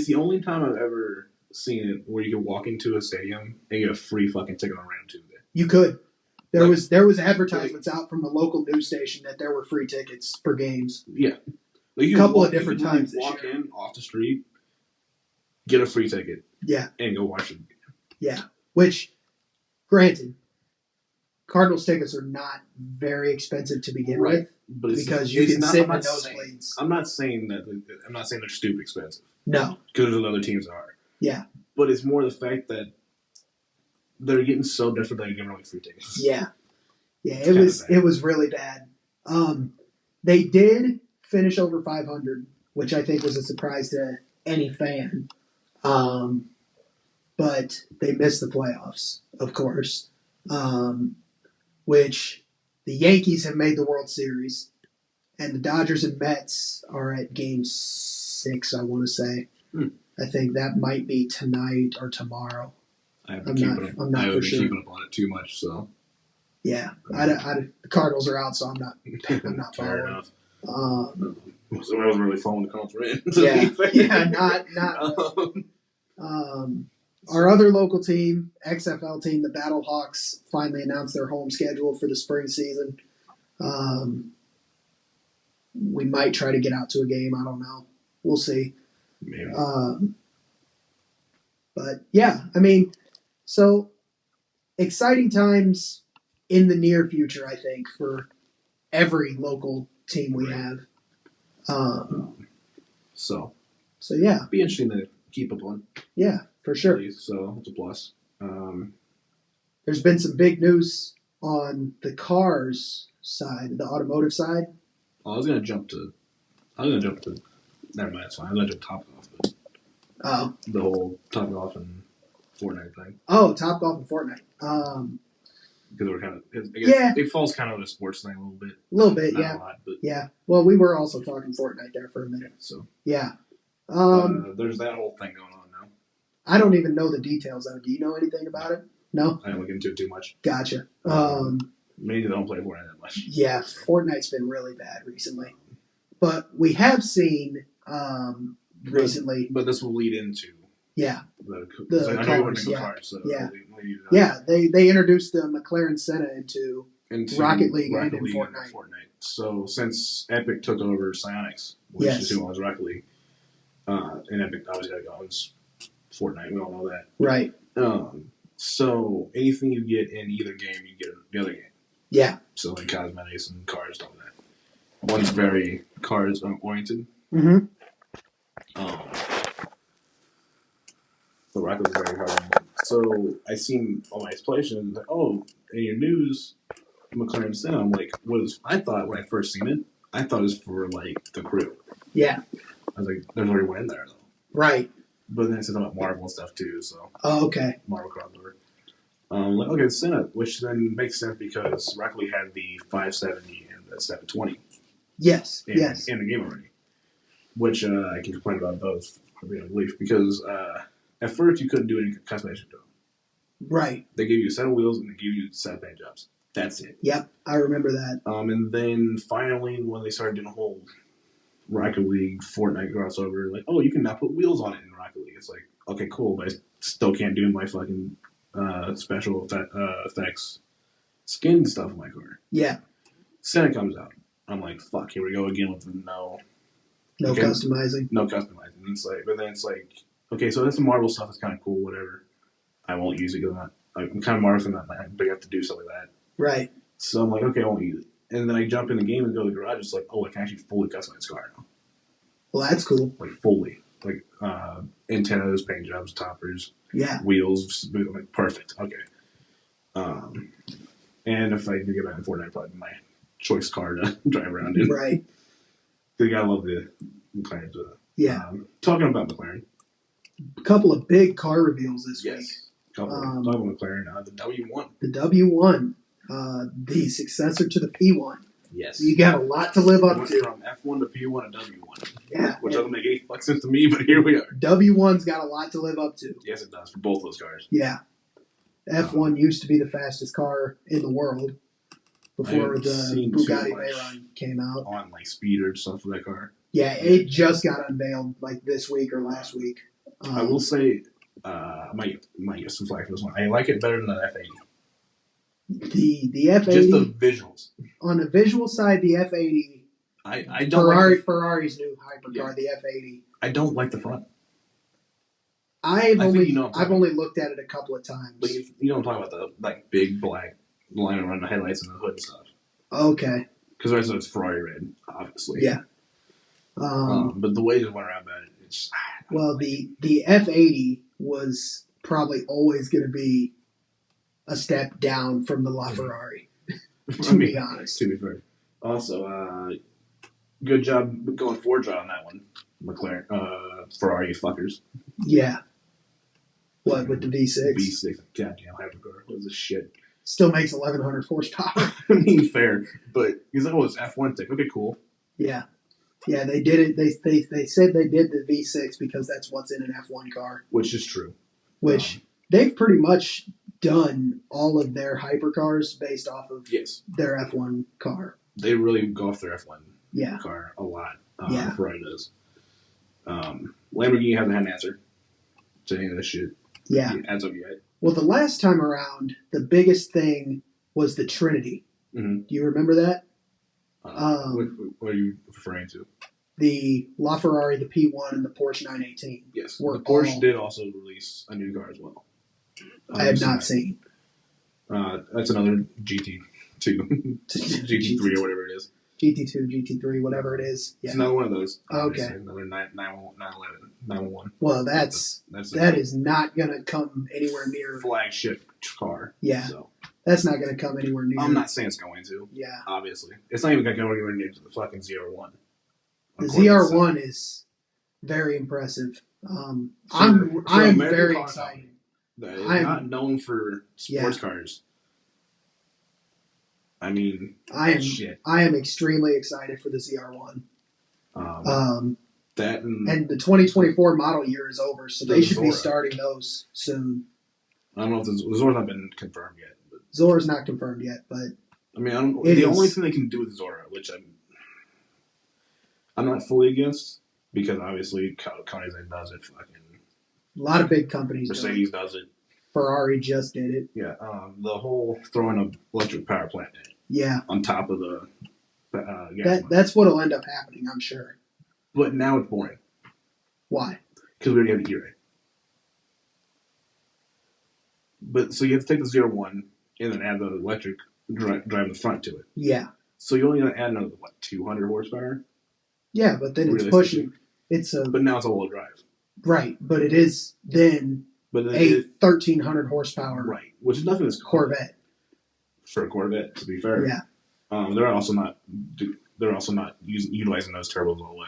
the only time I've ever seen it where you can walk into a stadium and get a free fucking ticket on Random Tuesday. You could. There was advertisements out from the local news station that there were free tickets for games. Yeah. A couple of different times this walk year. in off the street, get a free ticket. Yeah. And go watch it. Yeah. Which, granted, Cardinals tickets are not very expensive to begin with. But because you can sit in nosebleeds. I'm not saying they're stupid expensive. No. Because other teams are. Yeah. But it's more the fact that they're getting so desperate that they're giving away free tickets. Yeah. Yeah, it was really bad. They did finish over 500, which I think was a surprise to any fan. But they missed the playoffs, of course. Which the Yankees have made the World Series, and the Dodgers and Mets are at Game 6, I want to say. I think that might be tonight or tomorrow. I'm not for sure. I haven't been keeping up on it too much, so. Yeah, the Cardinals are out, so I'm not Fair following. enough. So I wasn't really following the Cardinals were in. Not. Our other local team, XFL team, the Battlehawks, finally announced their home schedule for the spring season. we might try to get out to a game. I don't know. We'll see. Maybe. But yeah, I mean, so exciting times in the near future, I think, for every local team we have. So yeah. Be interesting to keep up on. Yeah, for sure. So it's a plus. There's been some big news on the cars side, the automotive side. I was gonna jump to. Never mind, it's fine. I'm gonna jump Topgolf. The whole Topgolf and Fortnite thing. Oh, Topgolf and Fortnite. Because we're kind of, I guess it falls kind of in a sports thing a little bit. Not a lot, but yeah. Well, we were also talking Fortnite there for a minute. So yeah. There's that whole thing going on now. I don't even know the details of it. Do you know anything about it? No? I don't look into it too much. Gotcha. Maybe they don't play Fortnite that much. Yeah, Fortnite's been really bad recently. But we have seen recently. But this will lead into the cars. Cars, so they introduced the McLaren Senna into Rocket League and in Fortnite. So since Epic took over Psyonix, which is who owns Rocket League, and Epic obviously owns Fortnite, we all know that. Right. So anything you get in either game, you get in the other game. Yeah. So like cosmetics and cars, all that. One's very cars oriented. Mm-hmm. The Rocket was very hard. So I seen all my explanations. Like, in your news, McLaren Senna. I'm like, I thought when I first seen it, I thought it was for like the crew. Yeah. I was like, there's already one in there though. Right. But then it said about Marvel and stuff too. So. Oh, okay. Marvel crossover. Like, okay, Senna, which then makes sense because Rocket League had the 570 and the 720. Yes. In the game already. Which I can complain about both, I believe, because at first you couldn't do any customization to them. Right. They gave you a set of wheels and they gave you a set of paint jobs. That's it. Yep, I remember that. And then finally, when they started doing a whole Rocket League Fortnite crossover, like, you can now put wheels on it in Rocket League. It's like, okay, cool, but I still can't do my fucking special effects skin stuff in my car. Yeah. Senna comes out. I'm like, fuck, here we go again with no customizing. No customizing. But then it's like, okay, so that's the Marvel stuff. It's kind of cool, whatever. I won't use it because I'm kind of Marvel fan, but you have to do something like that. Right. So I'm like, okay, I won't use it. And then I jump in the game and go to the garage. It's like, I can actually fully customize the car now. Well, that's cool. Like fully, like antennas, paint jobs, toppers, wheels, like perfect. Okay. And if I do get back in Fortnite, probably my choice car to drive around in. Right. You gotta love the McLaren. Talking about McLaren. A couple of big car reveals this week. Talking about McLaren, the W1. The W1, the successor to the P1. Yes. You got a lot to live up to. From F1 to P1 to W1. Yeah. Which doesn't make any fuck sense to me, but here we are. W1's got a lot to live up to. Yes, it does, for both those cars. Yeah. F1 used to be the fastest car in the world before the Bugatti Veyron came out. On like speed or stuff for that car. Yeah, it just got unveiled like this week or last week. I will say, I might get some flack for this one. I like it better than the F80. The F80. Just the visuals. On the visual side, the F80. I don't Ferrari's new hypercar, the F80. I don't like the front. I've only looked at it a couple of times. But you don't talk about the like big black line around the headlights and the hood and stuff. Okay. Because the rest of it's Ferrari red, obviously. Yeah. But the way it went around about it, it's the F80 was probably always going to be a step down from the LaFerrari. to be honest. To be fair. Also, good job going forward on that one, McLaren, Ferrari fuckers. Yeah. What, with the V6? V6, goddamn hypercar. What is this shit? Still makes 1,100 horsepower. I mean, fair, but he's like, it's F1 thing. Okay, cool. Yeah. Yeah, they did it. They said they did the V6 because that's what's in an F1 car. Which is true. Which they've pretty much done all of their hypercars based off of their F1 car. They really go off their F1 car a lot. Ferrari does. Lamborghini hasn't had an answer to any of this shit. Yeah. As of yet. Well, the last time around, the biggest thing was the Trinity. Mm-hmm. Do you remember that? What are you referring to? The LaFerrari, the P1, and the Porsche 918. Yes, the Porsche did also release a new car as well. I have not seen. That's another GT2, GT3 or whatever it is. GT2, GT3, whatever it is. Yeah. It's another one of those. Okay. Another 911. Well, that is not going to come anywhere near flagship car. Yeah. So. That's not going to come anywhere near. I'm not saying it's going to. Yeah. Obviously, it's not even going to go anywhere near the fucking ZR1. The ZR1 is very impressive. I'm very excited. That is not known for sports cars. I mean, I am extremely excited for the ZR1. That and the 2024 model year is over, so they should be starting those soon. I don't know if the Zora's not been confirmed yet. Zora's not confirmed yet, but I mean, the only thing they can do with Zora, which I'm not fully against, because obviously Koenigsegg does it. Fucking a lot of big companies. Mercedes does it. Ferrari just did it. Yeah, the whole throwing an electric power plant in. Yeah. On top of the gas that's what'll end up happening, I'm sure. But now it's boring. Why? Because we already have the E-Ray. But so you have to take the ZR1 and then add the electric drive in the front to it. Yeah. So you're only going to add another 200 horsepower. Yeah, but then it's pushing. But now it's all-wheel drive. Right, but it is then. But 1,300 horsepower. Right, which is nothing that's Corvette. For a Corvette, to be fair. Yeah. They're also not utilizing those turbos all the way.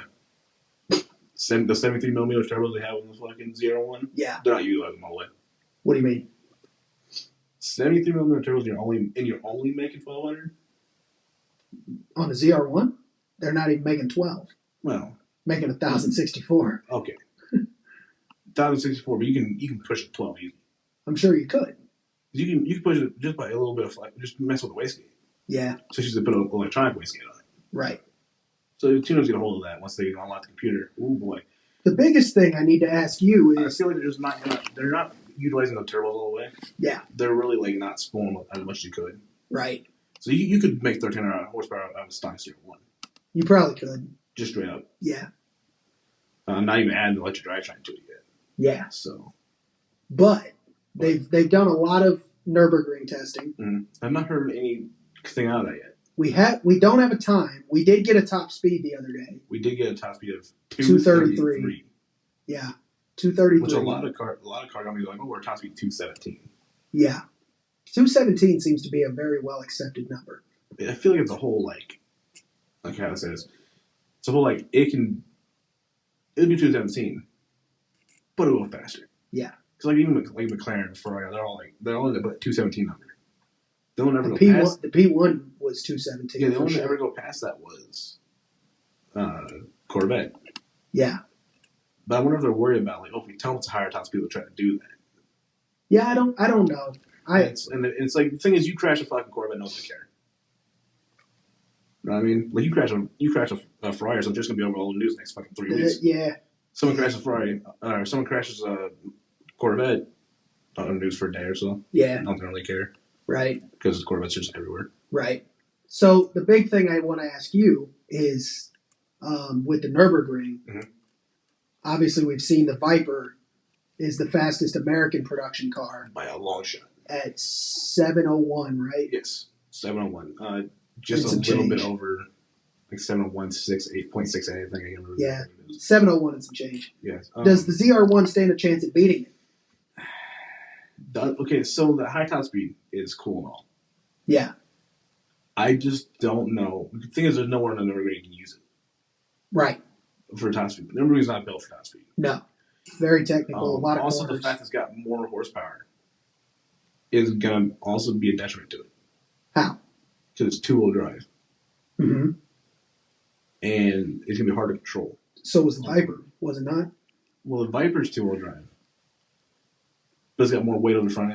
The 73mm turbos they have on the fucking ZR1. Yeah. They're not utilizing them all the way. What do you mean? 73mm turbos, you're only making 1,200. On the ZR1, they're not even making 12. Well, making 1,064. Okay. 1,064, but you can push it 12 easy. I'm sure you could. You can push it just by a little bit of just mess with the wastegate. Yeah. So she's put an electronic wastegate on it. Right. So the tuners get a hold of that once they unlock the computer. Oh boy. The biggest thing I need to ask you is I feel like they're not utilizing the turbos all the way. Yeah. They're really not spooling as much as you could. Right. So you could make 1,300 horsepower out of a stock ZR1. You probably could. Just straight up. Yeah. Not even adding the electric drivetrain to it yet. Yeah. So. But they've done a lot of Nürburgring testing. Mm-hmm. I've not heard anything out of that yet. We don't have a time. We did get a top speed the other day. We did get a top speed of 233. Yeah, 233. Which a lot of car companies are like, oh, we're top speed 217. Yeah, 217 seems to be a very well accepted number. I feel like it's a whole how to say this. It's a whole it'll be 217, but it'll go faster. Yeah. Because even McLaren and Ferrari, they're all in the 217 number. They don't ever go past. The P1 was 217. Yeah, they only ever go past that was Corvette. Yeah. But I wonder if they're worried about if we tell them it's a higher top speed, they'll try to do that. Yeah, I don't know. It's the thing is, you crash a fucking Corvette, no one care. You know what I mean? You crash a Ferrari, so it's just gonna be over all the news next fucking 3 weeks. Yeah. Someone crashes a Ferrari, or someone crashes a Corvette, not on the news for a day or so. Yeah. No one really care. Right. Because Corvettes are just everywhere. Right. So the big thing I want to ask you is, with the Nürburgring, obviously we've seen the Viper is the fastest American production car. By a long shot. At 701, right? Yes. 701. Just a little bit over 701.68, I think I remember. Yeah. 701 and some change. Yes. Does the ZR1 stand a chance at beating it? Okay, so the high top speed is cool and all. Yeah. I just don't know. The thing is, there's nowhere in the Nürburgring you can use it. Right. For top speed. The Nürburgring's not built for top speed. No. Very technical. A lot of also, corners. the fact it's got more horsepower is going to also be a detriment to it. How? Because it's two-wheel drive. Mm-hmm. And it's going to be hard to control. So was the Viper, was it not? Well, the Viper's two-wheel drive. But it's got more weight on the front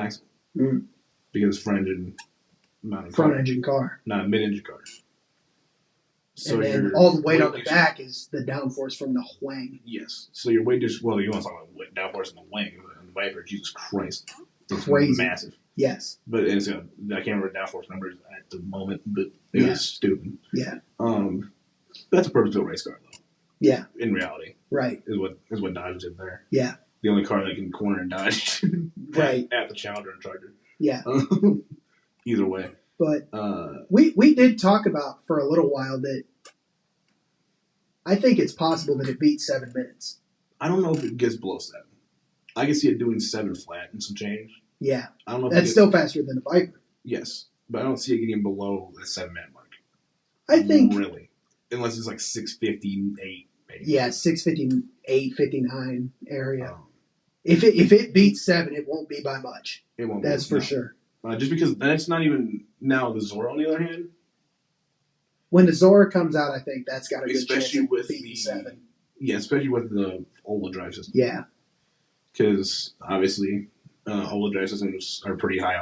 axle. Mm. Because it's front engine car. Not a mid-engine car. So and then all the weight on the back is the downforce from the wing. Yes. So your weight you want to talk about downforce in the wing. And the Viper, Jesus Christ. It's crazy. Massive. Yes. But I can't remember downforce numbers at the moment, but it was stupid. Yeah. That's a purpose-built race car, though. Yeah. In reality. Right. Is what Dodge did there. Yeah. The only car that can corner and dodge. Right. At the Challenger and Charger. Yeah. Either way. But we did talk about for a little while that I think it's possible that it beats 7 minutes. I don't know if it gets below 7. I can see it doing 7 flat and some change. Yeah. I don't know if that's still faster than the Viper. Yes. But I don't see it getting below the 7-minute mark. I think. Really. Unless it's like 6:58, maybe. Yeah, 6:58, 59 area. If it beats 7, it won't be by much. It won't. That's for sure. Just because that's not even now the Zora. On the other hand, when the Zora comes out, I think that's got a good especially chance with beating 7. Yeah, especially with the all-wheel drive system. Yeah. Because obviously, all-wheel drive systems are pretty high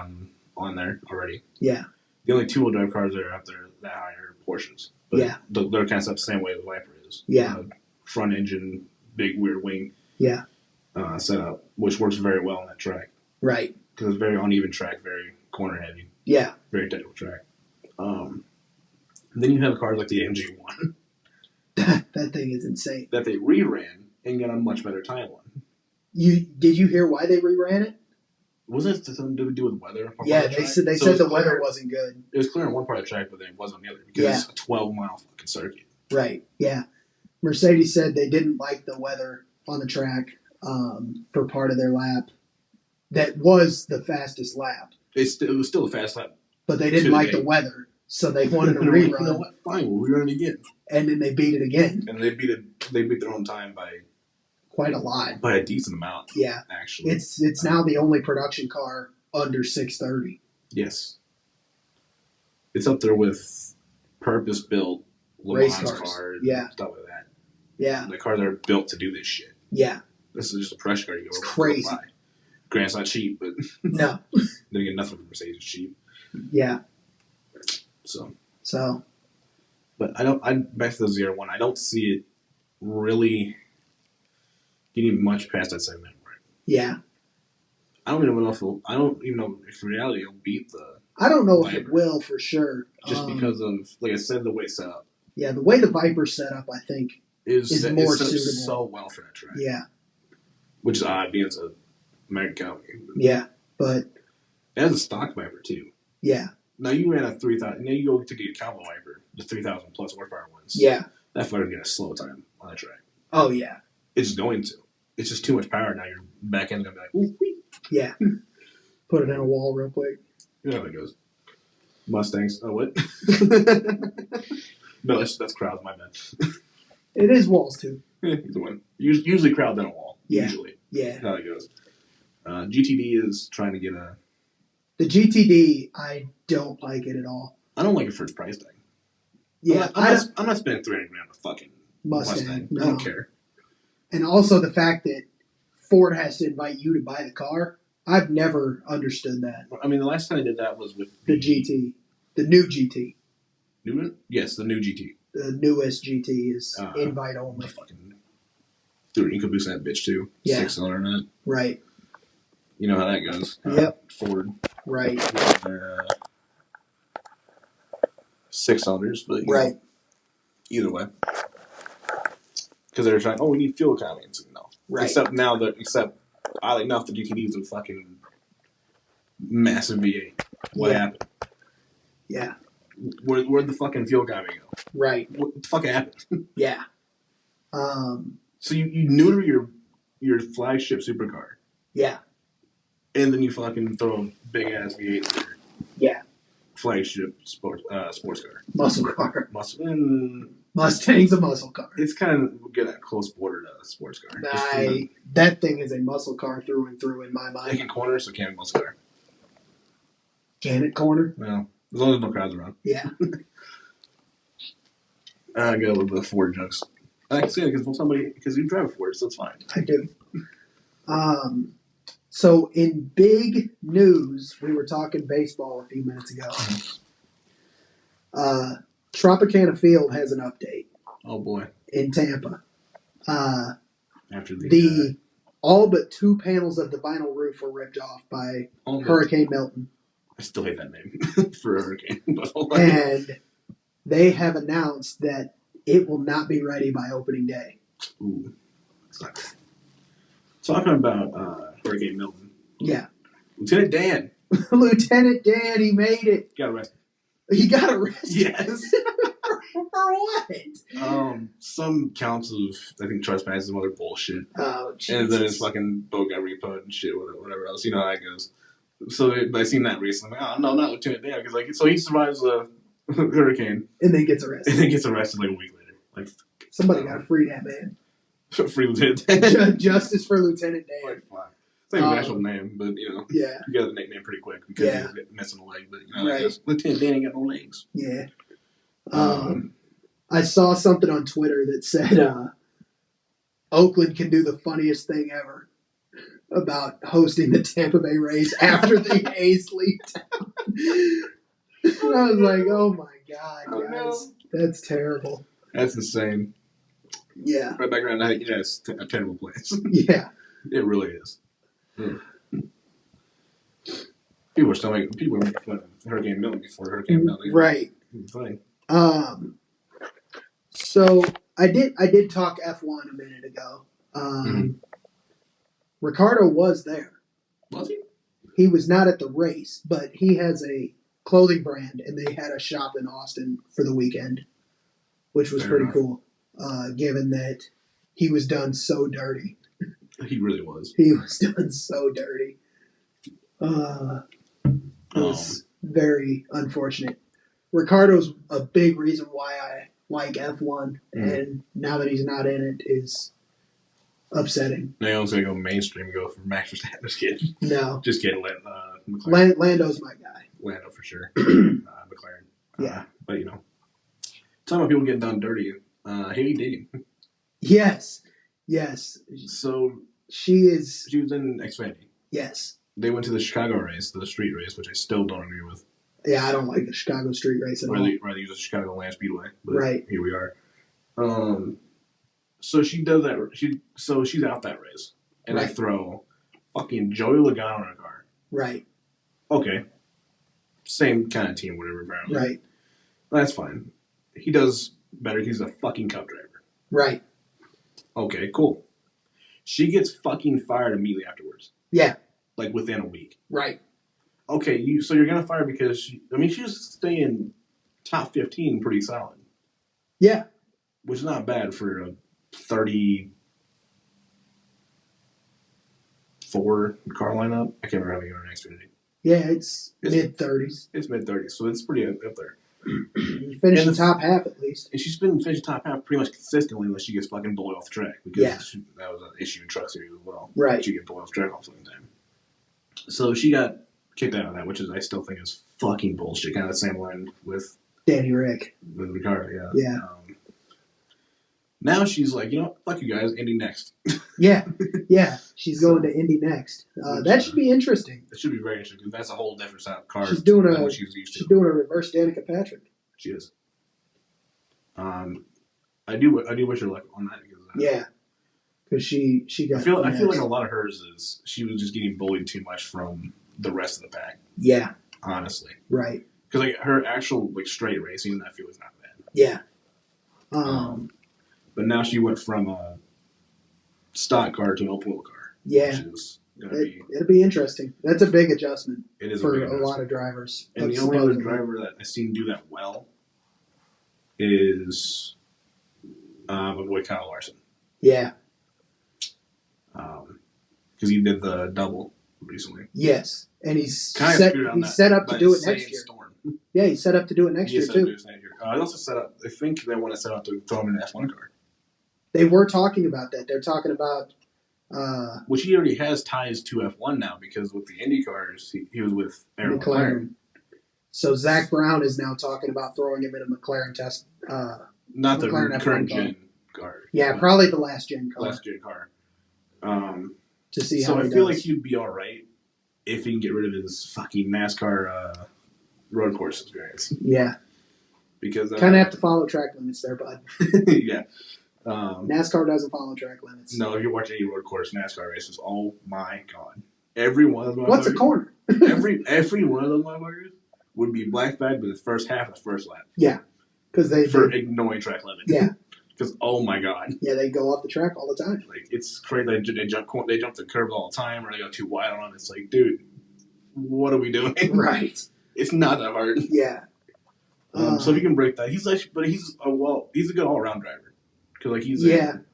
on there already. Yeah. The only two-wheel drive cars that are out there that high are Porsches. But yeah. They're kind of set the same way the Viper is. Yeah. Front engine, big weird wing. Yeah. Setup, which works very well on that track. Right. Because it's very uneven track, very corner heavy. Yeah. Very technical track. Then you have cars like the MG1. That thing is insane. That they reran and got a much better time on. Did you hear why they reran it? Wasn't it something to do with weather? Yeah, they said the weather wasn't good. It was clear on one part of the track, but then it wasn't on the other because it's a 12-mile fucking circuit. Right. Yeah. Mercedes said they didn't like the weather on the track for part of their lap. That was the fastest lap. It was still a fast lap. But they didn't like the weather, so they wanted a rerun. You know what? Fine, we'll rerun it again. And then they beat it again. And they beat their own time by quite a lot. By a decent amount. Yeah. Actually. It's now the only production car under 630. Yes. It's up there with purpose-built Le Mans cars and stuff like that. Yeah. The cars are built to do this shit. Yeah. This is just a pressure car you go It's crazy. Buy. Granted, it's not cheap, but no. They get nothing from Mercedes cheap. Yeah. So. But back to the 01, I don't see it really getting much past that 7 minute mark. Yeah. I don't even know if reality will beat the. I don't know Viper. If it will for sure. Just because of, like I said, the way it's set up. Yeah, the way the Viper's set up, I think, is more suitable. So well for that track. Yeah. Which is odd, being it's a American company. Yeah, but it has a stock Viper too. Yeah. Now you ran a 3,000. Now you go to get a combo Viper, the 3,000 plus horsepower ones. Yeah. That fucker's gonna slow time on the track. Oh yeah. It's going to. It's just too much power. Now your back end's gonna be like, ooh, wee. Yeah. Put it in a wall real quick. You know how it goes. Mustangs. Oh what? No, that's crowds. My bad. It is walls too. Either one. Usually crowd then a wall. Yeah. Usually. Yeah. That's how it goes. GTD is trying to get a. The GTD, I don't like it at all. I don't like it for its price tag. Yeah, I'm not spending $300,000 on a fucking Mustang. No. I don't care. And also the fact that Ford has to invite you to buy the car. I've never understood that. I mean, the last time I did that was with the GT, the new GT. New one? Yes, the new GT. The newest GT is invite only. Fucking threw an EcoBoost in that bitch too. Yeah. 6-cylinder in it. Right. You know how that goes. Yep. Ford. Right. They're 6-cylinders, but right. Either way. Because they're trying, we need fuel economy. It's like, no. Right. Except I like enough the GTD is a fucking massive V8. What happened? Yeah. Where'd the fucking fuel economy go? Right. What the fuck happened? Yeah. So you neuter your flagship supercar. Yeah. And then you fucking throw a big ass V8 in your flagship sports car. Muscle car. Mustang's a muscle car. It's kind of get a close border to a sports car. That thing is a muscle car through and through in my mind. It can corner, so it can't be a muscle car. Can it corner? Well, as long as no crowds around. Yeah. I got a little bit of Ford jokes. I can say it because you drive a Ford, so it's fine. I do. So in big news, we were talking baseball a few minutes ago. Tropicana Field has an update. Oh boy! In Tampa. After the all but 2 panels of the vinyl roof were ripped off by Hurricane Milton. I still hate that name for a hurricane. And they have announced that it will not be ready by opening day. Ooh. Talking about Hurricane Milton. Yeah. Lieutenant Dan. Lieutenant Dan, he made it. Got arrested. He got arrested? Yes. For what? Some counts of, I think, trespass and some other bullshit. Oh, Jesus. And then his fucking boat got repoed and shit, whatever else. You know how that goes. So I seen that recently. I'm like, oh, no, not Lieutenant Dan. Because, so he survives a hurricane. And then gets arrested. And then gets arrested like a week later. Like, somebody got to free that man. Free Lieutenant Dan. Justice for Lieutenant Dan. Like, fine. It's not an actual name, but, you got the nickname pretty quick because he was missing a leg. But, right. Lieutenant Dan ain't got no legs. Yeah. I saw something on Twitter that said Oakland can do the funniest thing ever about hosting the Tampa Bay Rays after the A's leave town. I was like, oh my God, guys. That's terrible. That's insane. Yeah. Right back around that, it's a terrible place. Yeah. It really is. Mm. People are making fun of Hurricane Milton before Hurricane Milton. Right. It's funny. So I did talk F1 a minute ago. Ricardo was there. Was he? He was not at the race, but he has a clothing brand, and they had a shop in Austin for the weekend, which was pretty cool, given that he was done so dirty. He really was. He was done so dirty. It was very unfortunate. Ricardo's a big reason why I like F1, and now that he's not in it is upsetting. Nao's going to go mainstream and go for Max Verstappen. Just kidding. No. Just kidding. McLaren. Lando's my guy. Lando for sure. McLaren. Yeah. But, talking about people getting done dirty, Haley dating. Yes. Yes. So she was in Xfinity. Yes. They went to the Chicago race, the street race, which I still don't agree with. Yeah, I don't like the Chicago street race at all. Rather use the Chicago Land Speedway. But right. Here we are. So she does that. She's out that race, and I throw fucking Joey Logano in a car. Right. Okay. Same kind of team, whatever. Apparently. Right. That's fine. He does better. He's a fucking Cup driver. Right. Okay. Cool. She gets fucking fired immediately afterwards. Yeah. Like within a week. Right. Okay. So you're gonna fire because she was staying top 15 pretty solid. Yeah. Which is not bad for a 34 car lineup. I can't remember how many are in Xfinity. Yeah, it's mid-30s. It's mid-30s, so it's pretty up there. You finish the top half at least. And she's been finishing top half pretty much consistently unless she gets fucking blown off the track. Because that was an issue in Truck Series as well. Right. She get blown off the track all the time. So she got kicked out of that, which I still think is fucking bullshit. Kind of the same line with Danny Rick. With Ricardo, yeah. Yeah. Now she's like, fuck you guys, Indy next. Yeah. She's going to Indy next. That should be interesting. It should be very interesting because that's a whole different set of cars. She's doing what she was used to. She's doing a reverse Danica Patrick. She is. I do wish her luck on that because because she got. I feel like a lot of hers is she was just getting bullied too much from the rest of the pack. Yeah. Honestly. Right. Because her actual straight racing, I feel is not bad. Yeah. But now she went from a stock car to an open wheel car. Yeah. It'll be interesting. That's a big adjustment for a lot of drivers. And the only other driver that I've seen do that well is my boy Kyle Larson. Yeah. Because he did the double recently. Yes. And he's set up to do it next year. Storm. Yeah, he's set up to do it next year, too. I also set up, I think they want to set up to throw him in an F1 car. They were talking about that. They're talking about... which he already has ties to F1 now because with the Indy cars, he was with McLaren. So Zach Brown is now talking about throwing him in a McLaren test. Not the current gen car. Yeah, probably the last gen car. To see how he does. I feel like he'd be all right if he can get rid of his fucking NASCAR road course experience. Yeah. Because kind of have to follow track limits there, bud. Yeah. NASCAR doesn't follow track limits. No, if you watch any road course NASCAR races, oh my god, every one of them. What's a corner? every one of those motherfuckers would be black flagged by the first half of the first lap. Yeah, because they ignoring track limits. Yeah, because oh my god. Yeah, they go off the track all the time. Like it's crazy. They jump the curves all the time, or they go too wide on them. It's like, dude, what are we doing? Right. It's not that hard. Yeah. So if you can break that, he's a good all around driver. Because like he's in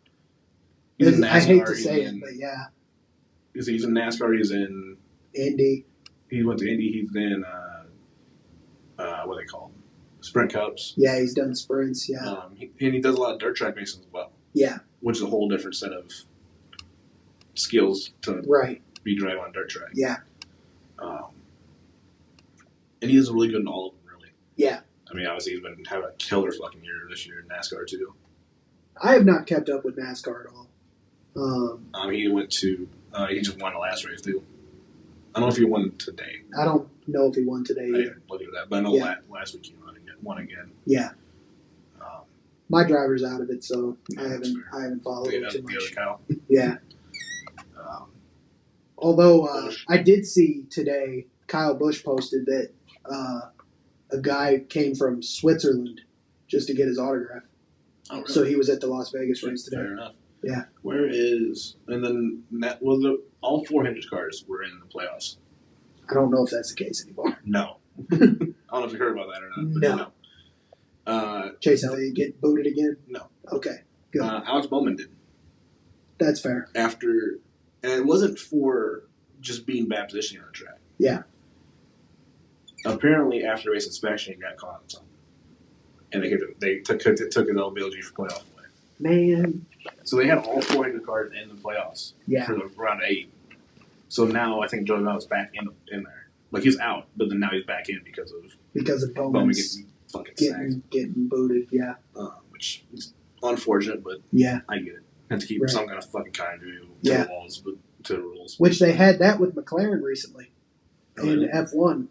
NASCAR, I hate to say it, but yeah. He's in NASCAR. He's in Indy. He went to Indy. He's in what they call them? Sprint Cups. Yeah, he's done sprints. Yeah. And he does a lot of dirt track racing as well. Yeah. Which is a whole different set of skills to be driving on dirt track. Yeah. And he is really good in all of them, really. Yeah. I mean, obviously, he's been having a killer fucking year this year in NASCAR, too. I have not kept up with NASCAR at all. He went to... he just won the last race, too. I don't know if he won today. I don't know if he won today either. I didn't look at that, but I know last week he won again. Yeah. My driver's out of it, so I haven't followed it too much. Yeah. Although I did see today, Kyle Busch posted that a guy came from Switzerland just to get his autograph. Oh, really? So he was at the Las Vegas race today. Fair enough. Yeah. And then all 4 Hendricks cars were in the playoffs. I don't know if that's the case anymore. No. I don't know if you heard about that or not. No. Chase Elliott get booted again? No. Okay. Good. Alex Bowman did. That's fair. And it wasn't for just being bad positioning on the track. Yeah. Apparently, after race inspection, he got caught on something. And they took his eligibility for playoff away. Man. So they had all 400 cars in the playoffs for the round 8. So now I think Joey Logano's back in there. Like he's out, but then now he's back in because of Bowman getting fucking sacked. Getting booted, yeah. Which is unfortunate, but I get it. Have to keep some kind of fucking continuity to the walls, but to the rules. Which they had that with McLaren recently in F1.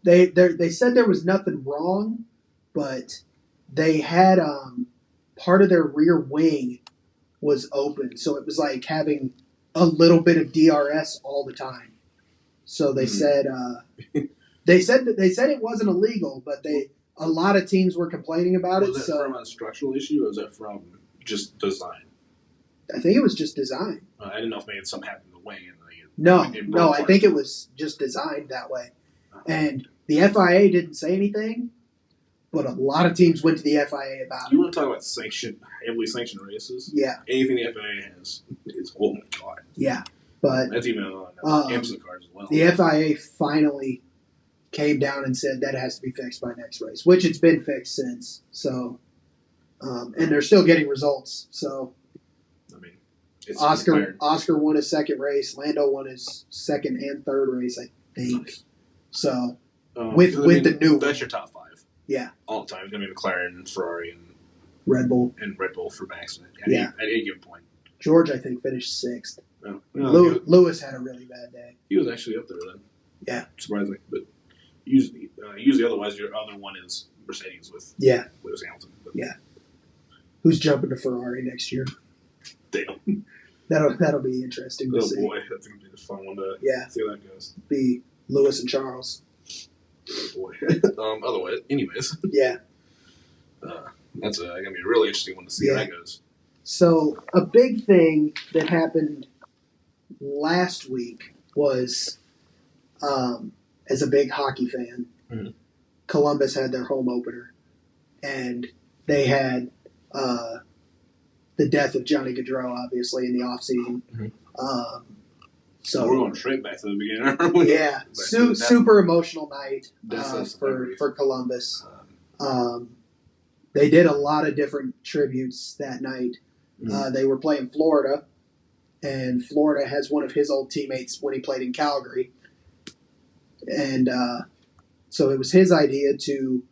They said there was nothing wrong, but they had part of their rear wing was open, so it was like having a little bit of DRS all the time. So they said they said it wasn't illegal, but a lot of teams were complaining about it. Was that from a structural issue, or was that from just design? I think it was just design. I didn't know if maybe something happened in the wing. No, I think it was just designed that way. And the FIA didn't say anything, but a lot of teams went to the FIA about it. You want to talk about heavily sanctioned races? Yeah. Anything the FIA has is, oh my god. Yeah, but that's even on IMSA cars as well. The FIA finally came down and said that has to be fixed by next race, which it's been fixed since. So, and they're still getting results. So, I mean, Oscar won his second race. Lando won his second and third race, I think. Nice. So, with the new, that's your top 5. Yeah, all the time. It's gonna be McLaren, Ferrari, and Red Bull for Max. At any given point. George, I think, finished 6th. Oh. Lewis had a really bad day. He was actually up there then. Yeah, surprisingly, but usually otherwise your other one is Mercedes with Lewis Hamilton. But. Yeah, who's jumping to Ferrari next year? Damn. That'll be interesting to see. Oh boy, that's gonna be the fun one to see how that goes. Be Lewis and Charles. Oh boy. Otherwise, anyways. Yeah. That's gonna be a really interesting one to see how that goes. So a big thing that happened last week was, as a big hockey fan, Columbus had their home opener, and they had the death of Johnny Gaudreau, obviously, in the offseason. So we're going straight back to the beginning, aren't we? Yeah, super emotional night for Columbus. They did a lot of different tributes that night. They were playing Florida, and Florida has one of his old teammates when he played in Calgary. And so it was his idea to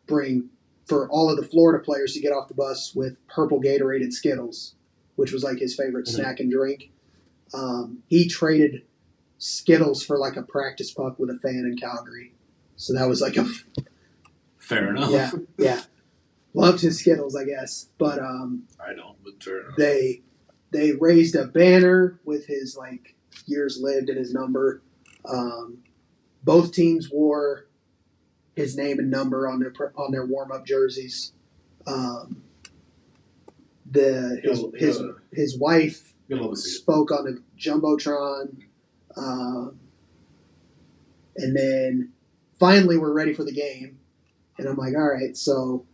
bring, for all of the Florida players to get off the bus with purple Gatorade and Skittles, which was like his favorite snack and drink. He traded Skittles for like a practice puck with a fan in Calgary. So that was like a... Fair enough. Yeah. Loved his Skittles, I guess. But I don't, but fair enough. They raised a banner with his years lived and his number. Both teams wore his name and number on their warm up jerseys. His wife spoke on the jumbotron, and then finally we're ready for the game, and I'm like, all right, so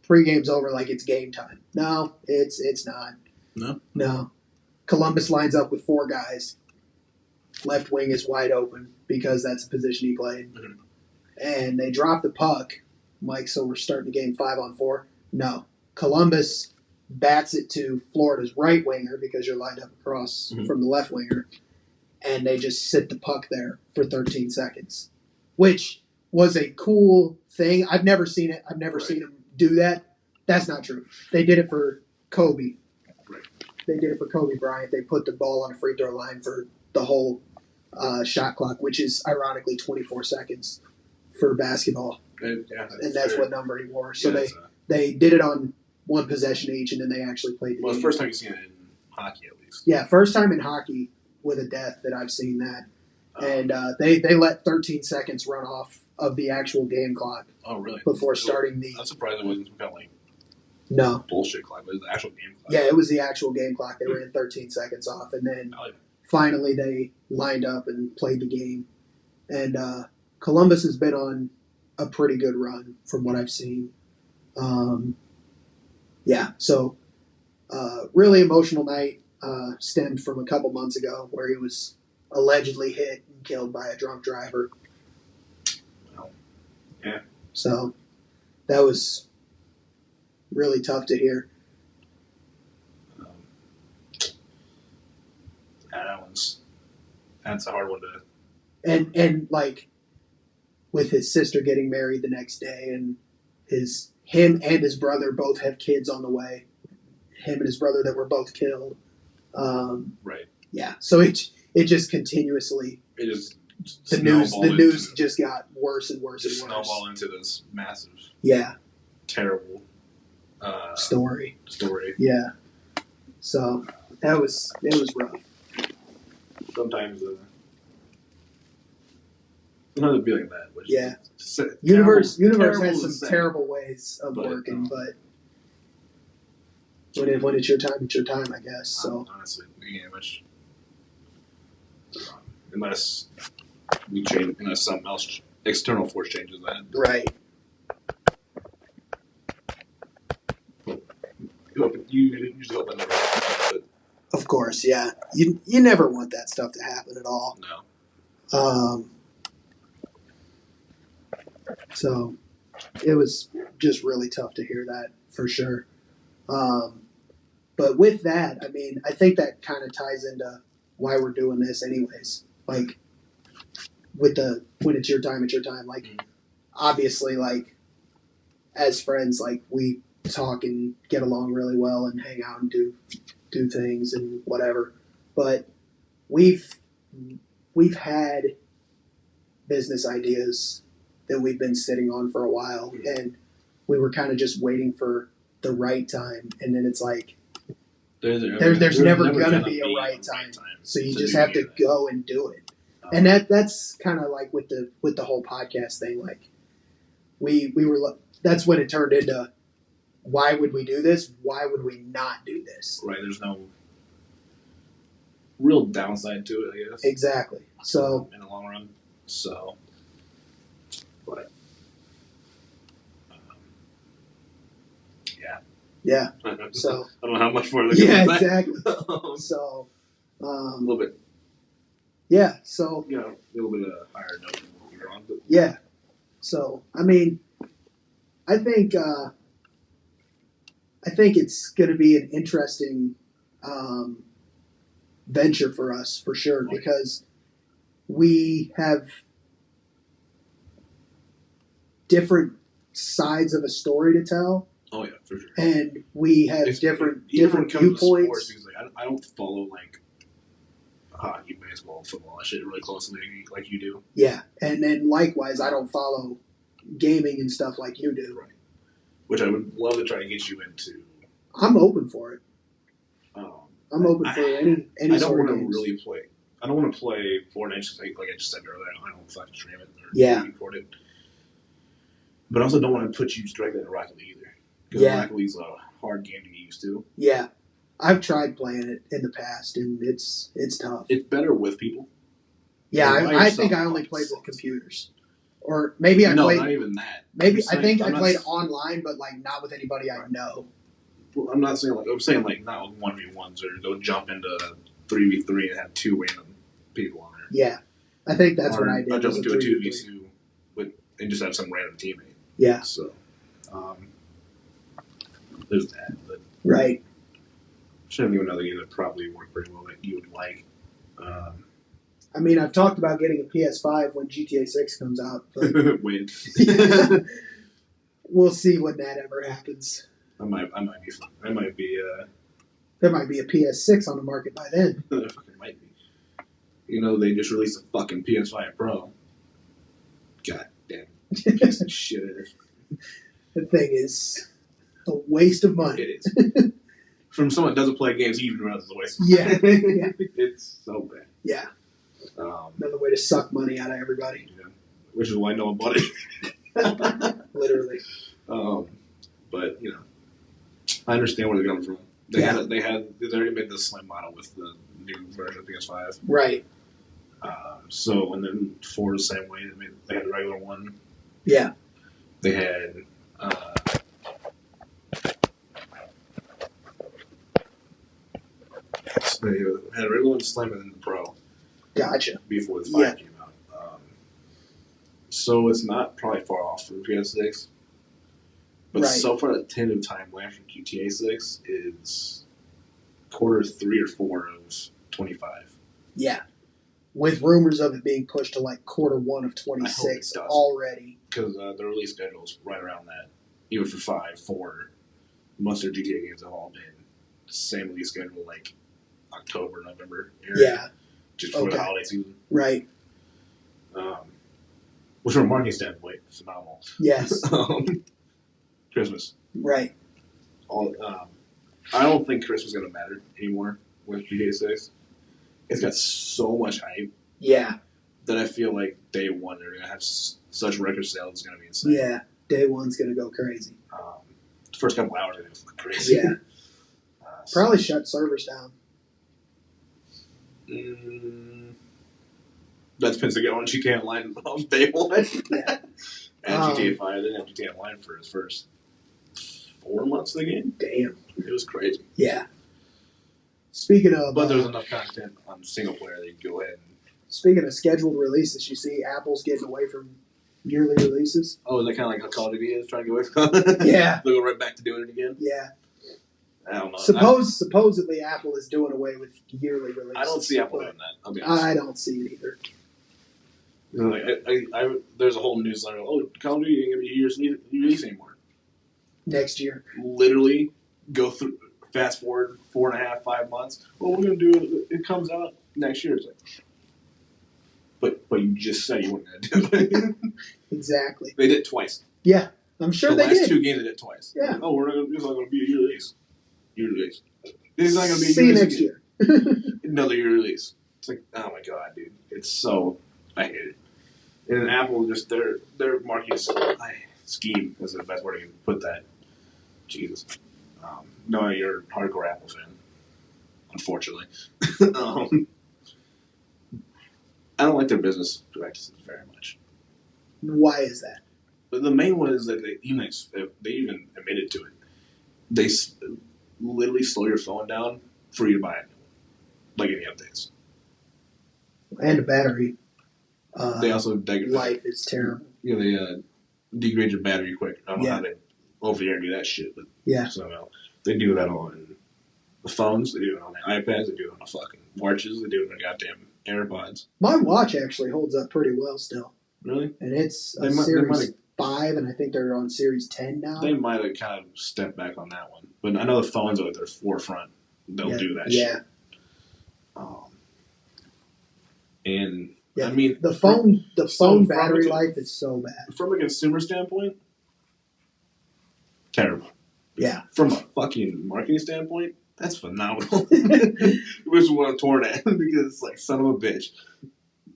pregame's over, it's game time. No, it's not. No. Columbus lines up with 4 guys. Left wing is wide open because that's the position he played. Mm-hmm. And they drop the puck. I'm like, so we're starting the game 5-on-4? No. Columbus bats it to Florida's right winger because you're lined up across from the left winger. And they just sit the puck there for 13 seconds, which was a cool thing. I've never seen it. I've never seen him do that. That's not true. They did it for Kobe. Right. They did it for Kobe Bryant. They put the ball on a free throw line for the whole shot clock, which is ironically 24 seconds for basketball. And that's what number he wore. So they did it on one possession each, and then they actually played the game. Well, the first time you've seen it in hockey, at least. Yeah, first time in hockey with a death that I've seen that. And they let 13 seconds run off of the actual game clock. Oh, really? Before starting the... I'm surprised it wasn't some kind of no bullshit clock, but it was the actual game clock. Yeah, it was the actual game clock. They ran 13 seconds off, and then finally they lined up and played the game. And Columbus has been on a pretty good run from what I've seen. So really emotional night. Stemmed from a couple months ago where he was allegedly hit and killed by a drunk driver. Yeah. So that was really tough to hear. That's a hard one to. And with his sister getting married the next day, and him and his brother both have kids on the way. Him and his brother that were both killed. Right. Yeah. So it just continuously. It just the news just got worse and worse and worse. Snowball into this massive. Yeah. Terrible. Story. Yeah. So it was rough. Sometimes another feeling that. Which Universe has some terrible ways of working, but when it's your time, it's your time, I guess. So honestly, much unless we change, unless something else, external force changes that. Right. You usually hope that never happens, but of course, yeah. You never want that stuff to happen at all. No. So it was just really tough to hear that for sure. But with that, I mean, I think that kind of ties into why we're doing this anyways. With when it's your time, it's your time. Obviously, as friends, we talk and get along really well and hang out and do things and whatever. But we've had business ideas that we've been sitting on for a while, and we were kind of just waiting for the right time, and then it's there's never gonna be a right time. So you just have to go and do it. And that's kind of with the whole podcast thing. We were that's when it turned into, why would we do this? Why would we not do this? Right. There's no real downside to it, I guess. Exactly. So in the long run. So, but yeah. Yeah. So I don't know how much more. Exactly. So a little bit. Yeah. So a little bit of a higher note than what we're on. But yeah. So I mean, I think it's going to be an interesting venture for us for sure, because we have different sides of a story to tell. Oh yeah, for sure. And we have different viewpoints. Sports, I don't follow hockey, baseball, football, that shit really closely like you do. Yeah, and then likewise, I don't follow gaming and stuff like you do. Right. which I would love to try to get you into. I'm open for it. I'm open for any I don't sort want of to games. really play. I don't want to play Fortnite like I just said earlier. I don't fucking stream it or record it. But I also don't want to put you directly into Rocket League either. Because Rocket League's a hard game to get used to. Yeah. I've tried playing it in the past, and it's tough. It's better with people. Yeah, I think I only played with computers. Or maybe I played... No, not even that. Maybe I think I played online, but like not with anybody I know. Well, I'm not saying I'm saying not 1v1s or go jump into 3v3 and have 2 random people on there. Yeah. I think that's what I did. I jump into a 2v2 and just have some random teammate. Yeah. So, there's that. But right. Should have another game that probably worked pretty well that you would like. I mean, I've talked about getting a PS5 when GTA 6 comes out. But when? We'll see when that ever happens. I might be. There might be a PS6 on the market by then. There fucking might be. You know, they just released a fucking PS5 Pro. God damn. Piece of shit it is. The thing is a waste of money. It is. From someone that doesn't play games, he even realizes it's a waste of money. Yeah. It's so bad. Yeah. Another way to suck money out of everybody. Yeah. Which is why no one bought it. Literally. But, you know, I understand where they're coming from. They already made the slim model with the new version of PS5. Right. So, and then 4 the same way. They had the regular one. Yeah. They had... they had a regular one, Slim, and then the Pro. Gotcha. Before the 5 came out. So it's not probably far off from PS6. But so far, the tentative timeline for GTA 6 is Q3 or 4 of 25. Yeah. With rumors of it being pushed to like Q1 of 26 already. Because the release schedule is right around that. Even for 5, 4, most of their GTA games have all been the same release schedule, like October, November area. Yeah. Just for the holiday season. Right. Which from a marketing standpoint, phenomenal. Yes. Christmas. Right. I don't think Christmas is going to matter anymore with GTA 6. It's got so much hype. Yeah. That I feel like day one they're going to have such record sales. It's going to be insane. Yeah. Day one's going to go crazy. The first couple hours it was crazy. Yeah. Probably shut servers down. That depends again on GTA Online on day one. Yeah. And GTA 5, they didn't have GTA Online for its first 4 months of the game. Damn. It was crazy. Yeah. Speaking of... But there was enough content on single player that you could go ahead and... Speaking of scheduled releases, you see Apple's getting away from yearly releases. Oh, is that kind of like how Call of Duty is trying to get away from it? Yeah. They'll go right back to doing it again? Yeah. I don't know. Supposedly Apple is doing away with yearly releases. I don't see Apple doing that. I'll be honest. I don't see it either. There's a whole newsletter. Oh, Call of Duty ain't going to be year's release anymore. Next year. Literally go through, fast forward 4.5, 5 months. Well, we're going to do it. It comes out next year. It's like, but you just said you weren't going to do it. Exactly. They did it twice. Yeah, I'm sure they did. The last 2 games they did it twice. Yeah. Oh, it's not going to be a year release. Year release. This is not going to be a year release. See you next year. Another year release. It's like, oh my god, dude. It's so... I hate it. And Apple, just their marketing scheme is the best way to put that. Jesus. No, you're a hardcore Apple fan. Unfortunately. I don't like their business practices very much. Why is that? But the main one is that they even admitted to it. They literally slow your phone down for you to buy it. Like any updates. And a battery. They also life is terrible. Yeah, they degrade your battery quick. I don't know how they over the air do that shit, but somehow they do that on the phones. They do it on the iPads. They do it on the fucking watches. They do it on the goddamn AirPods. My watch actually holds up pretty well still. Really? And it's a Series 5, and I think they're on Series 10 now. They might have kind of stepped back on that one, but I know the phones are at their forefront. They'll do that shit. And I mean, the phone battery life is so bad. From a consumer standpoint, terrible. Yeah. From a fucking marketing standpoint, that's phenomenal. Which one torn at because it's like son of a bitch.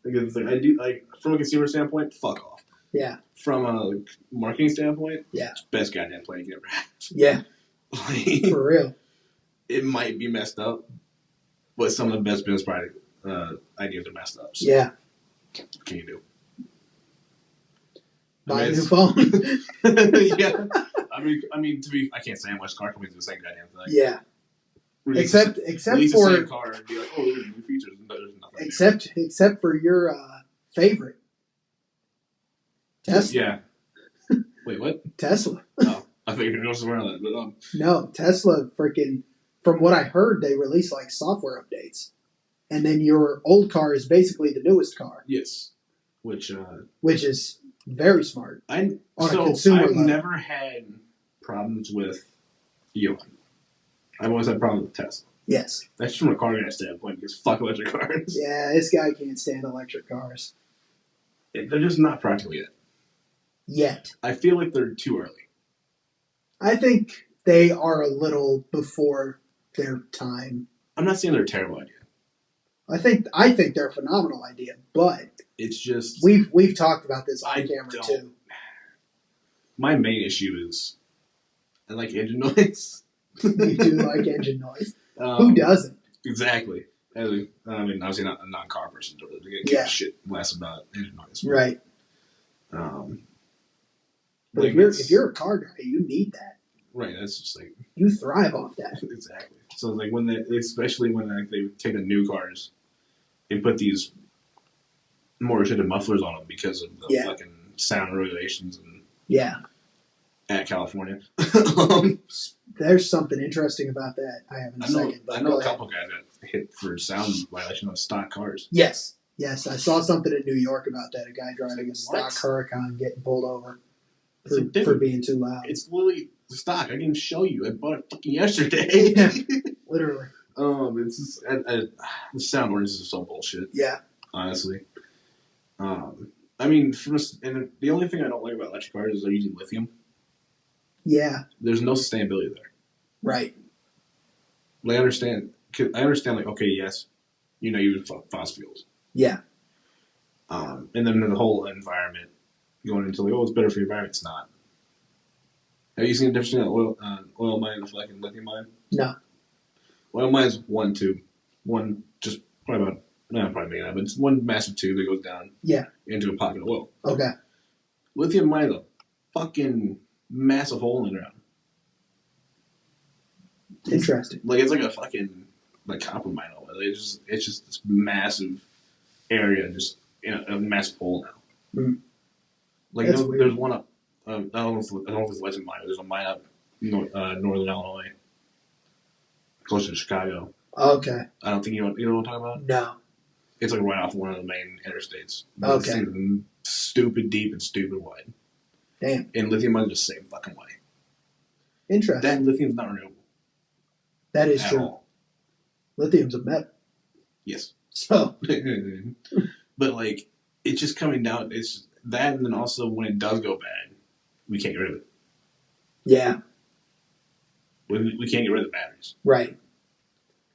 Because it's like I do like from a consumer standpoint, fuck off. Yeah. From a marketing standpoint, yeah, it's best goddamn play you can ever have. Yeah. Like, for real. It might be messed up, but some of the best business ideas are messed up. So yeah. What can you do? Buy a new phone. Yeah. I can't say how much car companies do the same goddamn thing. Yeah. Release except the for same car and be like, oh, there's new features. There's nothing. Except for your favorite, Tesla. Yeah. Wait, what? Tesla. Oh, I think you're going somewhere on that, but no, Tesla freaking. From what I heard, they release like software updates, and then your old car is basically the newest car. Yes, which is very smart. I've level. never had problems with Elon. I've always had problems with Tesla. Yes. That's just from a car guy standpoint because fuck electric cars. Yeah, this guy can't stand electric cars. They're just not practical yet. I feel like they're too early. I think they are a little before their time. I'm not saying they're a terrible idea. I think they're a phenomenal idea, but it's just we've talked about this on camera too. My main issue is I like engine noise. You do like engine noise. Who doesn't? Exactly. I mean, obviously not a non-car person to give a shit less about engine noise. But, right. But if you're a car guy, you need that. Right. That's just like you thrive off that. Exactly. So like especially when they take the new cars and put these more shitted mufflers on them because of the fucking sound regulations and at California. There's something interesting about that. I have in a second. I know a couple guys that hit for sound violation on stock cars. Yes. I saw something in New York about that. A guy driving a stock Huracan getting pulled over for being too loud. It's literally stock. I can show you. I bought it fucking yesterday. Yeah, literally. It's just, the sound ordinance is so bullshit. Yeah. Honestly. I mean, and the only thing I don't like about electric cars is they're using lithium. Yeah. There's no sustainability there. Right. Like, I understand, like, okay, yes, you use fossil fuels. Yeah. And then the whole environment going into like, oh, it's better for the environment. It's not. Have you seen the difference between an oil mine and a fucking lithium mine? No. Oil mine's one tube. One, just probably about, maybe not, but it's one massive tube that goes down into a pocket of oil. Okay. Lithium mine is a fucking massive hole in the ground. Interesting. Like, it's like a fucking, like, copper mine. It's just this massive area, just a massive hole now. Mm. Like, there's one up, I don't know if it's lithium mine, there's a mine up northern Illinois, closer to Chicago. Okay. I don't think you know what I'm talking about? No. It's like right off one of the main interstates. Okay. It's stupid deep and stupid wide. Damn. And lithium mine is the same fucking way. Interesting. That lithium's not renewable. That is true. All. Lithium's a metal. Yes. So. But like, it's just coming down. It's that, and then also when it does go bad, we can't get rid of it. Yeah. We can't get rid of the batteries. Right.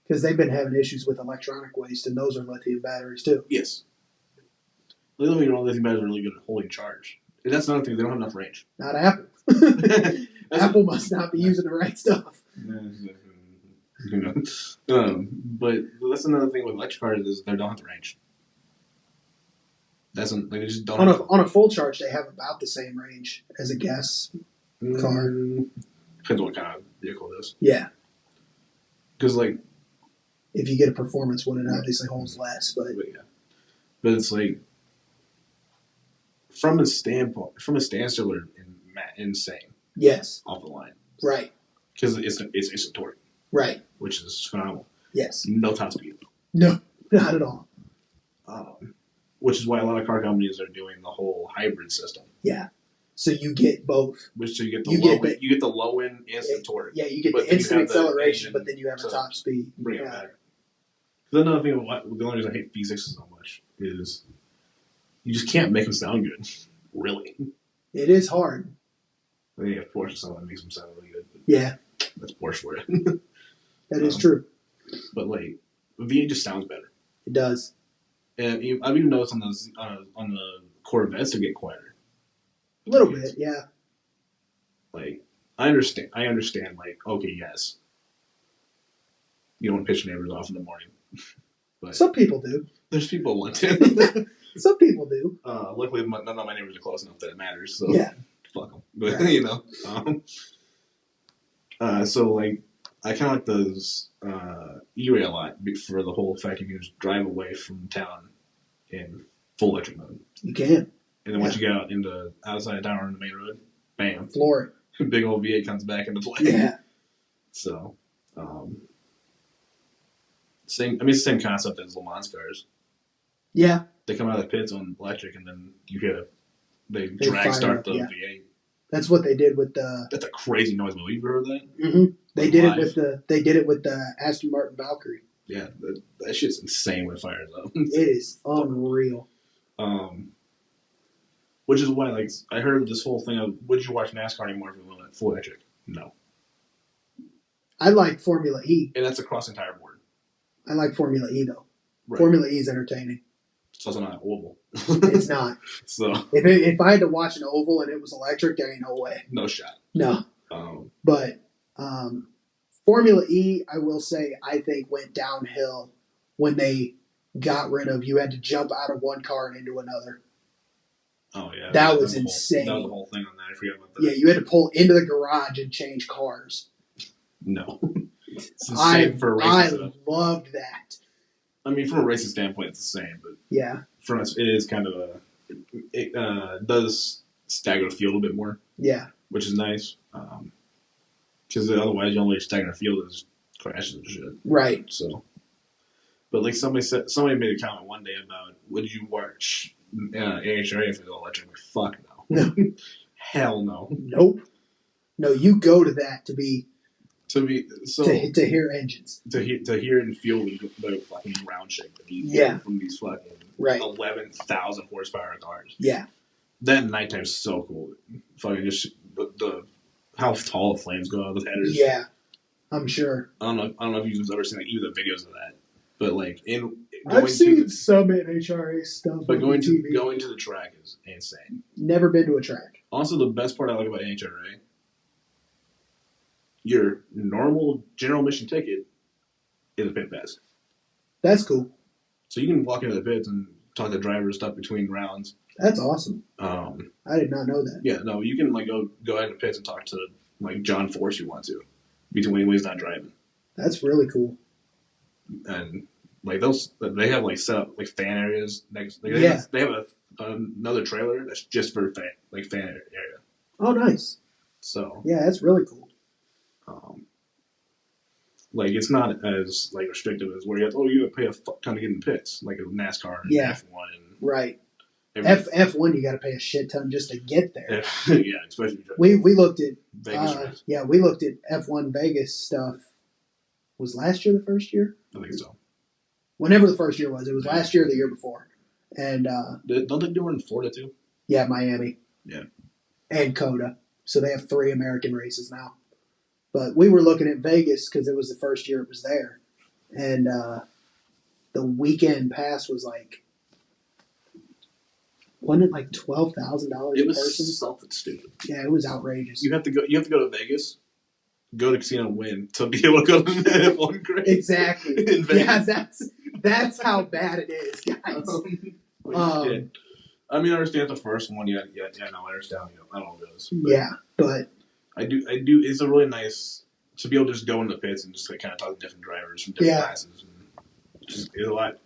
Because they've been having issues with electronic waste, and those are lithium batteries too. Yes. Lithium batteries are really good at holding charge. And that's another thing, they don't have enough range. Not Apple. Apple must not be using the right stuff. But that's another thing with electric cars is they don't have the range. They just don't. On a full charge, they have about the same range as a gas car. Depends on what kind of vehicle it is. Yeah. Because like, if you get a performance one, it obviously holds less. But it's like from a standstill, they're insane. Yes. Off the line. Right. Because it's a torque. Right. Which is phenomenal. Yes. No top speed. No, not at all. Which is why a lot of car companies are doing the whole hybrid system. Yeah. So you get both. So you get the low end instant torque. Yeah, you get the instant acceleration, but then you have a top speed. Bring it back. Because another thing, the only reason I hate V6 so much is you just can't make them sound good. Really. It is hard. I think if Porsche someone makes them sound really good. Yeah, that's Porsche for you. That is true. But like V8 just sounds better. It does. And I've even noticed on the Corvettes to get quieter. A little bit, yeah. Like I understand. Like okay, yes, you don't want to pitch neighbors off in the morning. But some people do. There's people who want to. Some people do. Luckily, none of my neighbors are close enough that it matters. So yeah, fuck them. But you know, so like I kind of like those E-Ray a lot for the whole fact you can just drive away from town in full electric mode. You can. And then once you get out into outside of town or on the main road, bam, floor it. Big old V8 comes back into play. Yeah. So, same. I mean, it's the same concept as Le Mans cars. Yeah. They come out of the pits on electric, and then you hear they drag start the V8. That's what they did with the. That's a crazy noise. Have you ever heard that? Mm-hmm. They did it with the Aston Martin Valkyrie. Yeah, that shit's insane when it fires up. It is unreal. Which is why, like, I heard this whole thing of, would you watch NASCAR anymore if it went full electric? No. I like Formula E. And that's across the entire board. I like Formula E, though. Right. Formula E is entertaining. It's also not oval. It's not. So if I had to watch an oval and it was electric, there ain't no way. No shot. No. But Formula E, I will say, I think went downhill when they got rid of you had to jump out of one car and into another. Oh yeah, that was insane. That was the whole thing on that. I forgot about that. Yeah, you had to pull into the garage and change cars. No, it's insane for a racing. I loved that. I mean, from a racing standpoint, it's the same, but yeah, from us, it is kind of it does stagger the field a bit more. Yeah, which is nice. Because otherwise, you only stagger the field as crashes and shit. Right. So, but like somebody made a comment one day about would you watch AHRA if it was electric? Like, fuck no. No. Hell no. Nope. No, you go to that to hear engines. To hear and feel the fucking ground shake that you get from these fucking 11,000 horsepower cars. Yeah. That nighttime's so cool. Fucking just the how tall the flames go out of the headers. Yeah, I'm sure. I don't know if you've ever seen like either the videos of that, but like I've seen some NHRA stuff. But going to the track is insane. Never been to a track. Also, the best part I like about NHRA, your normal general admission ticket is a pit pass. That's cool. So you can walk into the pits and talk to drivers stuff between rounds. That's awesome. I did not know that. Yeah, no, you can like go out in the pits and talk to like John Force you want to, between when he's not driving. That's really cool. And like they have like set up like fan areas next. Like, they have another trailer that's just for fan area. Oh, nice. So yeah, that's really cool. Like it's not as like restrictive as where you have to pay a fuck ton to get in the pits like a NASCAR and F1 and right. F1 you got to pay a shit ton just to get there. Yeah, especially we looked at Vegas. We looked at F1 Vegas stuff. Was last year the first year? I think so. Whenever the first year was, it was last year or the year before. And don't they do one in Florida too? Yeah, Miami. Yeah, and Coda. So they have 3 American races now. But we were looking at Vegas because it was the first year it was there, and the weekend pass was like. Wasn't it like $12,000 a person? It was something stupid. Yeah, it was outrageous. You have to go to Vegas, go to casino and win to be able to go to the F1 race. Exactly. Yeah, that's how bad it is, guys. I mean, I understand the first one. Yeah, no, I understand how it all goes. Yeah, but I do. It's a really nice to be able to just go into the pits and just like kind of talk to different drivers from different classes. And just it's a lot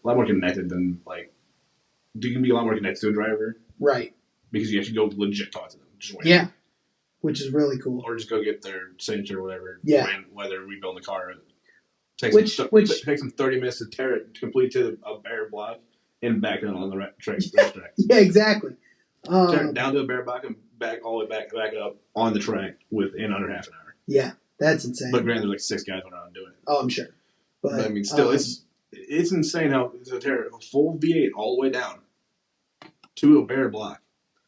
more connected than like. You can be a lot more connected to a driver. Right. Because you actually go legit talk to them. Just wait. Yeah. Which is really cool. Or just go get their signature or whatever. Yeah. While they're rebuilding the car. Takes them 30 minutes to tear it complete to a bare block and back on the track. Yeah, exactly. Tear it down to a bare block and back all the way back up on the track within under half an hour. Yeah, that's insane. But granted, there's like 6 guys went around doing it. Oh, I'm sure. But I mean, still, it's insane how to tear a full V8 all the way down to a bare block.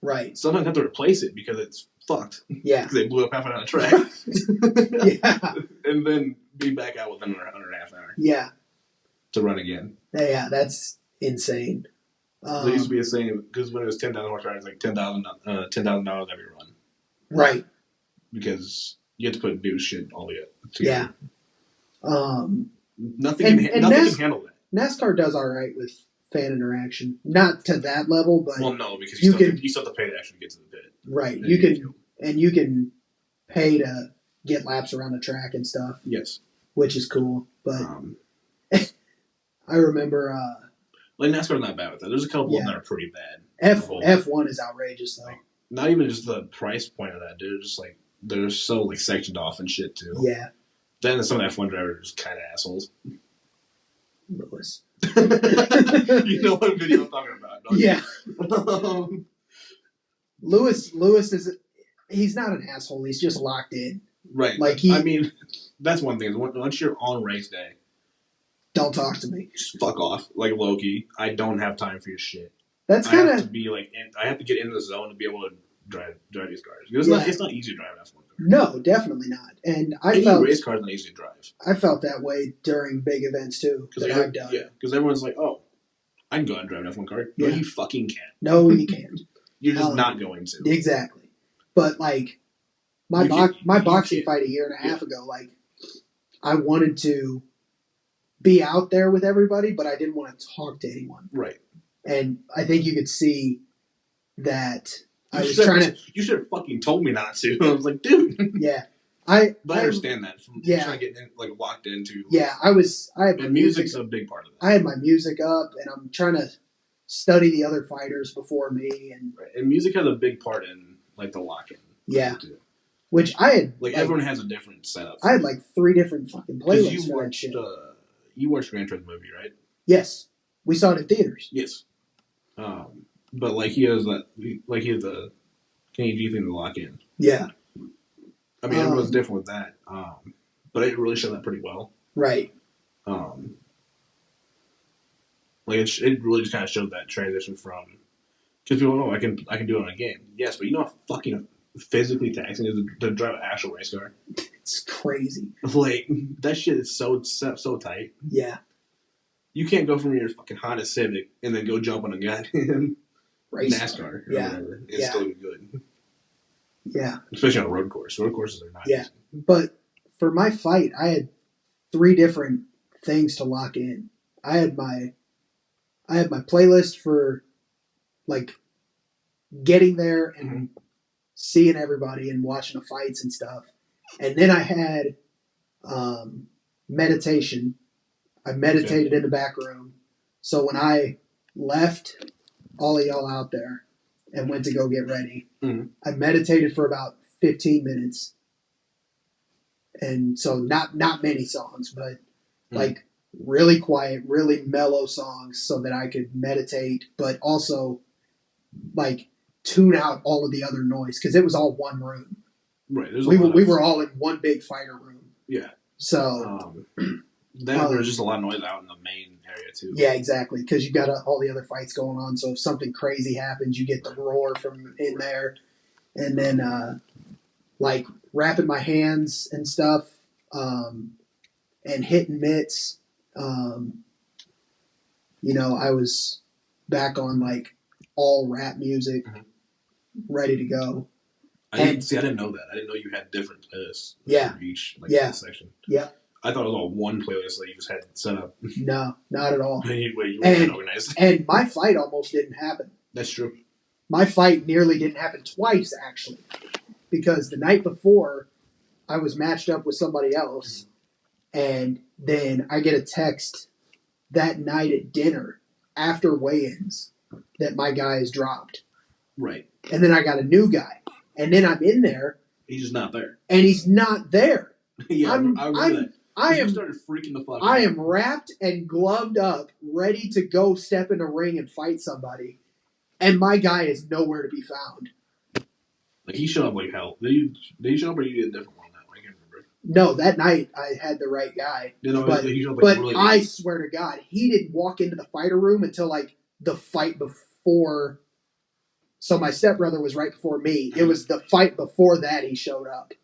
Right. Sometimes have to replace it because it's fucked. Yeah. Because they blew up half an hour of track. Yeah. And then be back out within under half an hour. Yeah. To run again. Yeah, that's insane. There used to be a saying, because when it was 10,000 horsepower, it's like $10,000 every run. Right. Because you have to put new shit all the way up. Yeah. Nothing can handle that. NASCAR does all right with fan interaction. Not to that level, but... Well, no, because you still have to pay to actually get to the pit. Right. You can pay to get laps around the track and stuff. Yes. Which is cool. But I remember... like, NASCAR's not bad with that. There's a couple of them that are pretty bad. F1 is outrageous, though. Like, not even just the price point of that, dude. Just, like, they're so, like, sectioned off and shit, too. Yeah. Then some of the F1 drivers are just kind of assholes. Lewis. You know what video I'm talking about, don't you? Yeah. Lewis is... He's not an asshole. He's just locked in. Right. Like I mean, that's one thing. Once you're on race day... Don't talk to me. Just fuck off. Like Loki, I don't have time for your shit. That's kind of... I have to be like... I have to get into the zone to be able to drive these cars. It's not easy to drive an F1 car. No, definitely not. And race cars not easy to drive. I felt that way during big events too that I've done. Yeah, because everyone's like, "Oh, I can go out and drive an F1 car." No, you fucking can't. No, you can't. You're just not going to. Exactly. But like my boxing fight a year and a half ago, like I wanted to be out there with everybody, but I didn't want to talk to anyone. Right. And I think you could see that. You should have fucking told me not to. I was like, dude. Yeah. I understand that. From trying to get locked into. Yeah, I had my music's a big part of that. I had my music up, and I'm trying to study the other fighters before me, and music has a big part in like the lock-in. Yeah. Which I had everyone has a different setup. I had like 3 different fucking playlists for that shit. You watched Gran Turismo movie, right? Yes, we saw it in theaters. Yes. But like he has the KG thing to lock in. Yeah. I mean, everyone's different with that. But it really showed that pretty well. Right. Like it really just kind of showed that transition from because people know I can do it on a game. Yes, but you know how fucking physically taxing it is to drive an actual race car. It's crazy. Like that shit is so tight. Yeah. You can't go from your fucking Honda Civic and then go jump on a goddamn NASCAR or whatever. It's still good. Yeah. Especially on a road course. Road courses are not easy. But for my fight, I had 3 different things to lock in. I had my playlist for like getting there and seeing everybody and watching the fights and stuff. And then I had meditation. I meditated in the back room. So when I left all of y'all out there and went to go get ready, I meditated for about 15 minutes. And so not many songs, but like really quiet, really mellow songs so that I could meditate, but also like tune out all of the other noise because it was all one room. Right. We were all in one big fighter room. Yeah. So there's just a lot of noise out in the main area too. Yeah, exactly. Because you got all the other fights going on. So if something crazy happens, you get the roar from in there, and then like wrapping my hands and stuff, and hitting mitts. I was back on like all rap music, ready to go. I didn't know that. I didn't know you had different playlists for each section. Yeah. I thought it was all one playlist that you just had set up. No, not at all. You weren't organized. And my fight almost didn't happen. That's true. My fight nearly didn't happen twice, actually. Because the night before, I was matched up with somebody else. And then I get a text that night at dinner after weigh-ins that my guy is dropped. Right. And then I got a new guy. And then I'm in there. He's just not there. And he's not there. Yeah, I remember that. I started freaking the fuck out. I am wrapped and gloved up, ready to go step in a ring and fight somebody. And my guy is nowhere to be found. Like, he showed up like hell. Did he show up or you did a different one that I can't remember. No, that night I had the right guy. But I swear to God, he didn't walk into the fighter room until like the fight before So my stepbrother was right before me. It was the fight before that he showed up.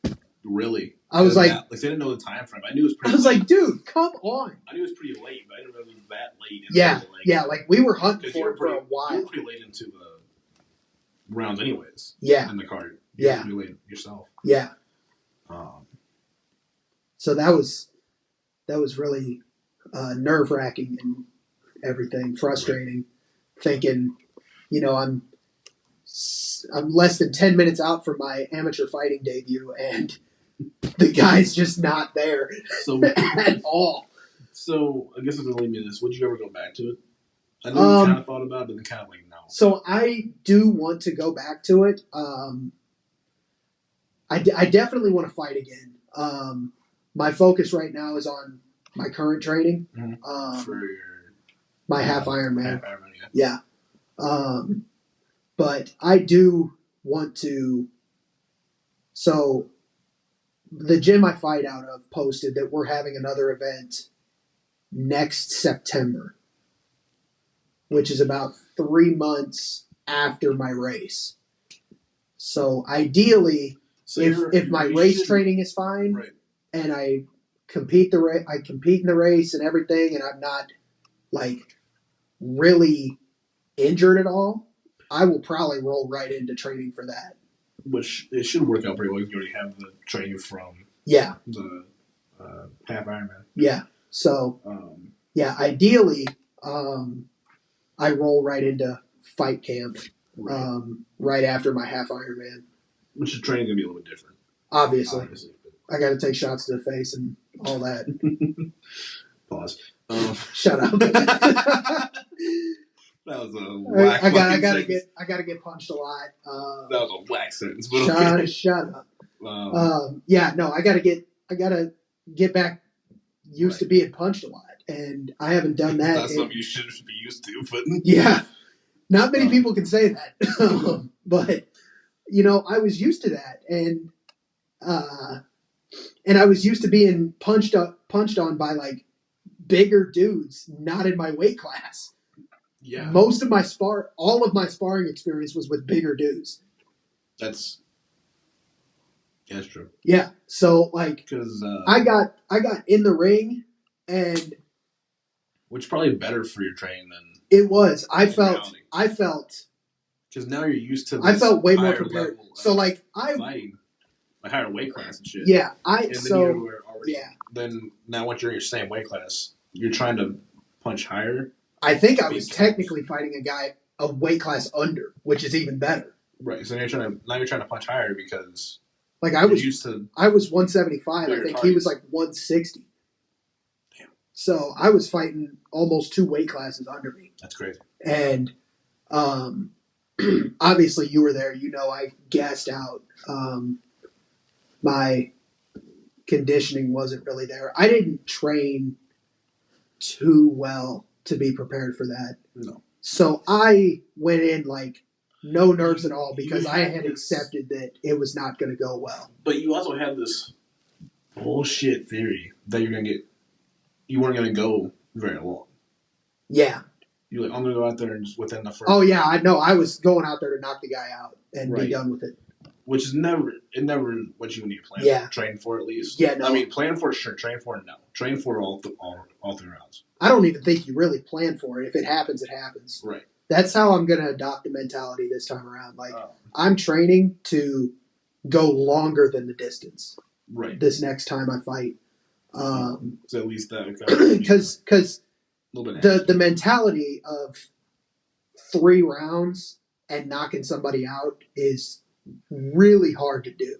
Really? I was like, they didn't know the time frame. I knew it was pretty. I was like, dude, come on. I knew it was pretty late, but I didn't realize it was that late. Yeah, like we were hunting for it for a while. You were pretty late into the rounds, anyways. Yeah. In the card. You were pretty late yourself. Yeah. So that was really nerve wracking and everything, frustrating. Right. Thinking, I'm less than 10 minutes out from my amateur fighting debut, and the guy's just not there at all. So I guess it's going to lead me to this. Would you ever go back to it? I know you kind of thought about it, but then kind of like no. So I do want to go back to it. I definitely want to fight again. My focus right now is on my current training. Mm-hmm. For your my half Ironman. Yeah. But I do want to. So the gym I fight out of posted that we're having another event next September, which is about 3 months after my race. So ideally, if my race training is fine, right, and I compete in the race and everything, and I'm not like really injured at all, I will probably roll right into training for that. Which it should work out pretty well. You already have the training from the half Ironman. Yeah. So ideally, I roll right into fight camp right after my half Ironman. Which the training gonna be a little bit different. Obviously. I got to take shots to the face and all that. Pause. Shut up. That was a whack. I gotta get punched a lot. That was a whack sentence. But shut up. I gotta get back used to being punched a lot, and I haven't done that. That's something you should be used to, but yeah, not many people can say that. But I was used to that, and I was used to being punched on by like bigger dudes, not in my weight class. Yeah. All of my sparring experience was with bigger dudes. That's true. Yeah. So like, because I got in the ring, and which is probably better for your training than it was. I felt because now you're used to. I felt way more prepared. So like fighting a higher weight class and shit. Yeah. Then now once you're in your same weight class, you're trying to punch higher. I think I was technically fighting a guy a weight class under, which is even better. Right. So now you're trying to punch higher because like I was 175. I think he was like 160. Damn. So I was fighting almost 2 weight classes under me. That's crazy. And obviously you were there. I gassed out. My conditioning wasn't really there. I didn't train too well to be prepared for that. No. So I went in like no nerves at all because I had accepted that it was not going to go well. But you also had this bullshit theory that you weren't going to go very long. Yeah. You're like, I'm going to go out there and just within the first. Oh yeah, I know. I was going out there to knock the guy out and be done with it. Which is never what you need to plan for. Train for at least. Yeah, no. I mean, plan for sure. Train for no. Train for all 3 rounds. I don't even think you really plan for it. If it happens, it happens. Right. That's how I'm going to adopt the mentality this time around. Like, I'm training to go longer than the distance. Right. This next time I fight. So at least that. Because the mentality of 3 rounds and knocking somebody out is really hard to do.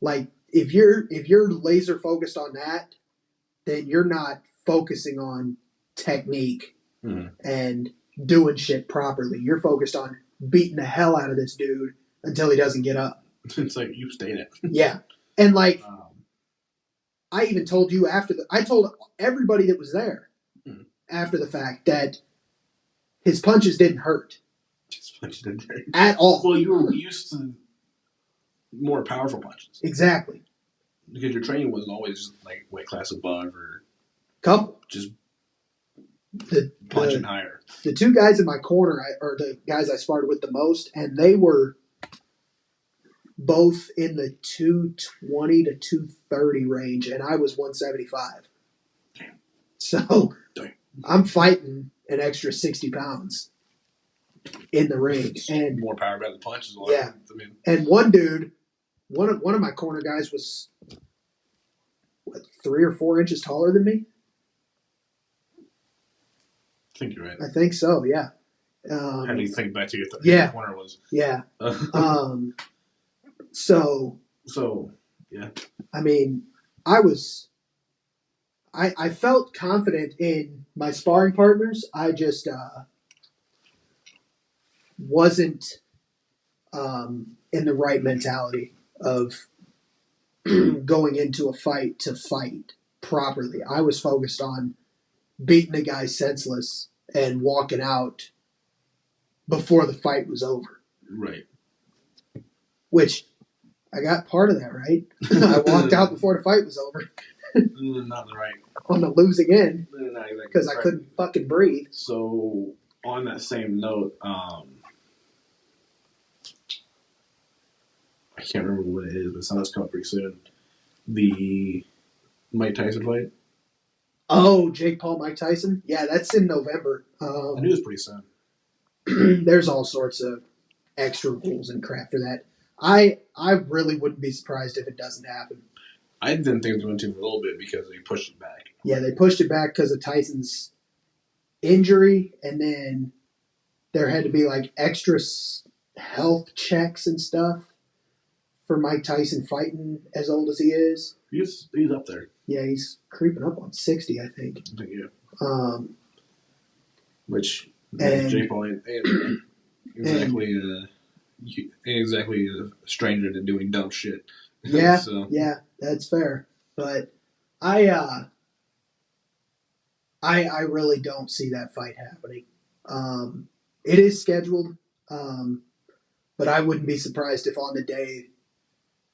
Like, if you're laser focused on that, then you're not focusing on technique and doing shit properly. You're focused on beating the hell out of this dude until he doesn't get up. It's like you stayed it. Yeah. And like, I even told you I told everybody that was there after the fact that his punches didn't hurt. His punches didn't hurt. At all. Well, you were used to more powerful punches. Exactly. Because your training wasn't always like weight class above or couple. Just punching higher. The two guys in my corner are the guys I sparred with the most, and they were both in the 220 to 230 range, and I was 175. So I'm fighting an extra 60 pounds in the ring, and more power by the punch as well. Yeah, and one dude, one of my corner guys was 3 or 4 inches taller than me. I think you're right. I think so. Yeah. How do you think back to your corner was? Yeah. So yeah. I mean, I felt confident in my sparring partners. I just wasn't in the right mentality of going into a fight to fight properly. I was focused on beating the guy senseless and walking out before the fight was over. Right. Which I got part of that right. I walked out before the fight was over. Not the right. On the losing end. Not exactly. Because I couldn't fucking breathe. So, on that same note, I can't remember what it is, but something's coming up pretty soon. The Mike Tyson fight. Oh, Jake Paul, Mike Tyson? Yeah, that's in November. I knew it was pretty soon. There's all sorts of extra rules and crap for that. I really wouldn't be surprised if it doesn't happen. I didn't think it was going to for a little bit because they pushed it back. Yeah, they pushed it back because of Tyson's injury, and then there had to be like extra health checks and stuff for Mike Tyson fighting as old as he is. He's up there. Yeah, he's creeping up on 60, I think. Yeah. Which Jake Paul ain't exactly a stranger to doing dumb shit. Yeah, so. Yeah, that's fair. But I really don't see that fight happening. It is scheduled, but I wouldn't be surprised if on the day,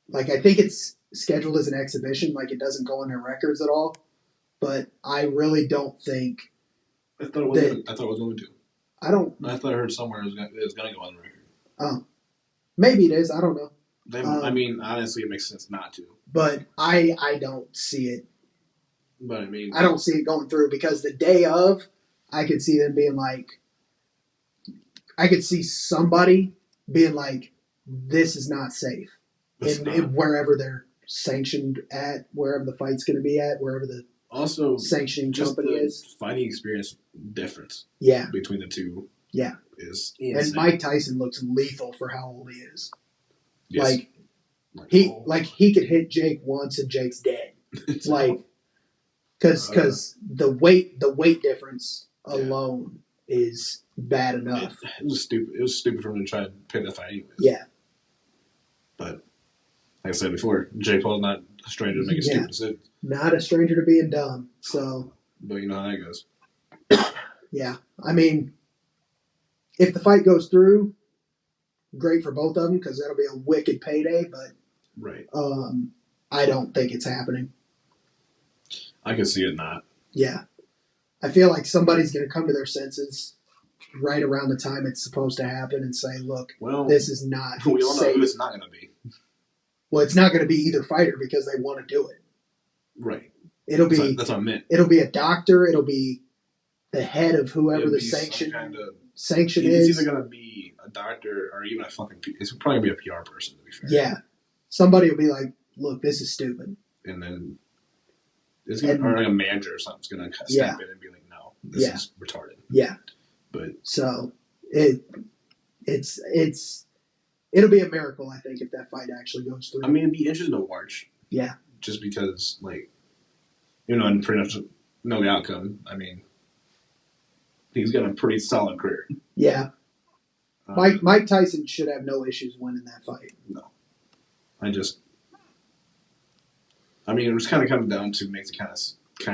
like I think it's scheduled as an exhibition, like it doesn't go on their records at all. But I really don't think. I thought it was going to. I thought I heard somewhere it was going to go on the record. Oh, maybe it is. I don't know. I mean, honestly, it makes sense not to. But I don't see it. But I mean, I don't see it going through because the day of, I could see them being like, I could see somebody being like, this is not safe. In wherever they're sanctioned at, wherever the fight's going to be at, wherever the sanctioning company is. Fighting experience difference. Yeah. Between the two. Yeah. Is insane. And Mike Tyson looks lethal for how old he is. Yes. He could hit Jake once and Jake's dead. Like, because the weight difference alone is bad enough. Yeah, it was stupid. It was stupid for him to try to pick that fight anyways. Yeah. But like I said before, Jake Paul's not a stranger to making stupid decisions. Not a stranger to being dumb. So. But you know how that goes. Yeah, I mean, if the fight goes through, great for both of them because that'll be a wicked payday. But right, I don't think it's happening. I can see it not. Yeah, I feel like somebody's going to come to their senses right around the time it's supposed to happen and say, "Look, this is not." We all know who it's not going to be. Well, it's not going to be either fighter because they want to do it. Right. It'll be that's what I meant. It'll be a doctor. It'll be the head of whoever the sanction is. It's either going to be a doctor or even a fucking. It's probably going to be a PR person, to be fair. Yeah. Somebody will be like, "Look, this is stupid." And then it's going to, or like a manager or something's going to step in and be like, "No, this is retarded." Yeah. But so it'll be a miracle, I think, if that fight actually goes through. I mean, it'd be interesting to watch. Yeah. Just because, like, and pretty much know the outcome. I mean, he's got a pretty solid career. Yeah. Mike Tyson should have no issues winning that fight. No. I mean, it was kind of coming down to make the kind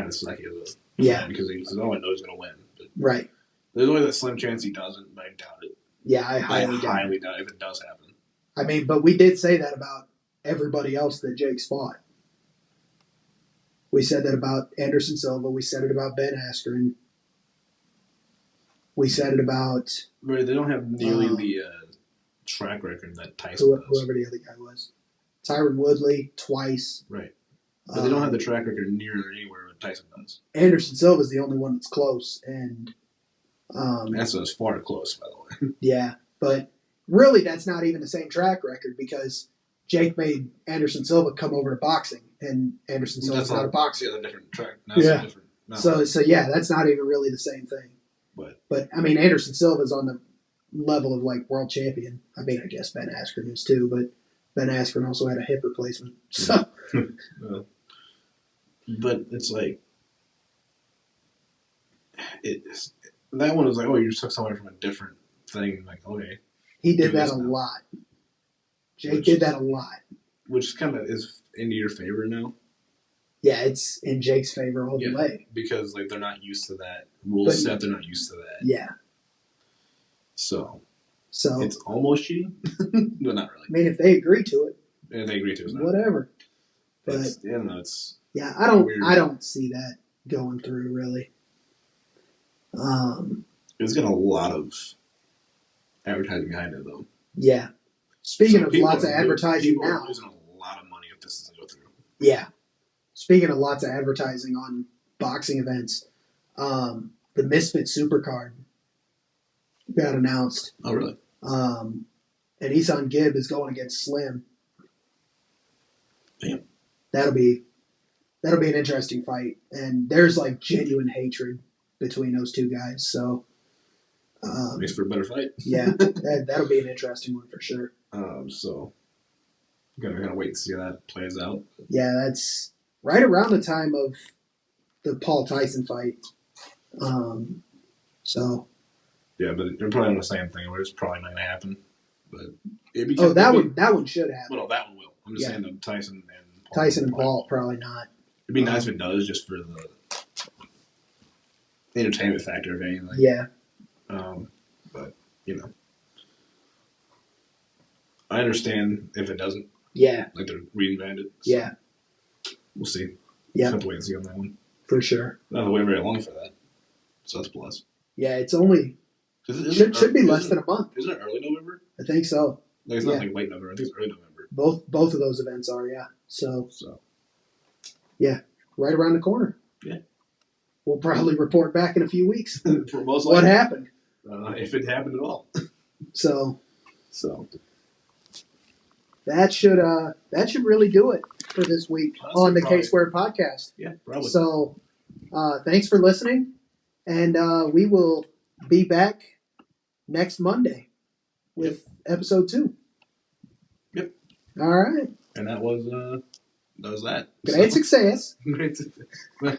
of sucky of it. Yeah. Because no one knows he's going to win. But right. There's always a slim chance he doesn't, but I doubt it. Yeah, I highly doubt it if it does happen. I mean, but we did say that about everybody else that Jake's fought. We said that about Anderson Silva. We said it about Ben Askren. We said it about right. They don't have nearly the track record that Tyson does. Whoever the other guy was. Tyron Woodley twice. Right. But they don't have the track record near anywhere what Tyson does. Anderson Silva is the only one that's close, and that's as far close, by the way. Yeah, but really, that's not even the same track record because Jake made Anderson Silva come over to boxing, and Anderson Silva's not a boxer. Yeah, they're different track. Yeah. Different. No. So yeah, that's not even really the same thing. But I mean, Anderson Silva's on the level of like world champion. I mean, I guess Ben Askren is too, but Ben Askren also had a hip replacement. So, but it's like that one was like, oh, you just took someone from a different thing. Like, okay, he did that a lot. Jake did that a lot, which kind of is into your favor now. Yeah, it's in Jake's favor all the way because like they're not used to that rule set. They're not used to that. Yeah. So it's almost cheating, but not really. I mean, if they agree to it, if they agree to it, whatever. But I don't know. It's I don't see that going through really. It's got a lot of advertising behind it, though. Yeah. Speaking of lots of advertising now, are losing a lot of money if this doesn't go through. Yeah. Speaking of lots of advertising on boxing events, the Misfit Supercard got announced. Oh, really? And Isan Gibb is going against Slim. Damn. That'll be an interesting fight, and there's like genuine hatred between those two guys. So makes for a better fight. Yeah, that'll be an interesting one for sure. So gotta kind of wait and see how that plays out. Yeah, that's right around the time of the Paul Tyson fight. So. Yeah, but they're probably on the same thing where it's probably not gonna happen. But that one should happen. Well, no, that one will. I'm just saying that Tyson and Paul probably not. It'd be nice if it does, just for the entertainment factor of anything. Yeah. But I understand if it doesn't. Yeah. Like they're reinvented. So yeah. We'll see. Yeah. Have to wait and see on that one. For sure. Not to wait very long for that. So that's a plus. Yeah, it's only should be less than a month. Isn't it early November? I think so. Like it's not like late November. I think it's early November. Both of those events are, yeah. So yeah, right around the corner. Yeah. We'll probably report back in a few weeks. For most what happened. If it happened at all. So that should really do it for this week on the K Squared podcast. Yeah, probably. So thanks for listening, and we will be back next Monday with episode 2. Yep. All right. And that was that. Great success. Great success.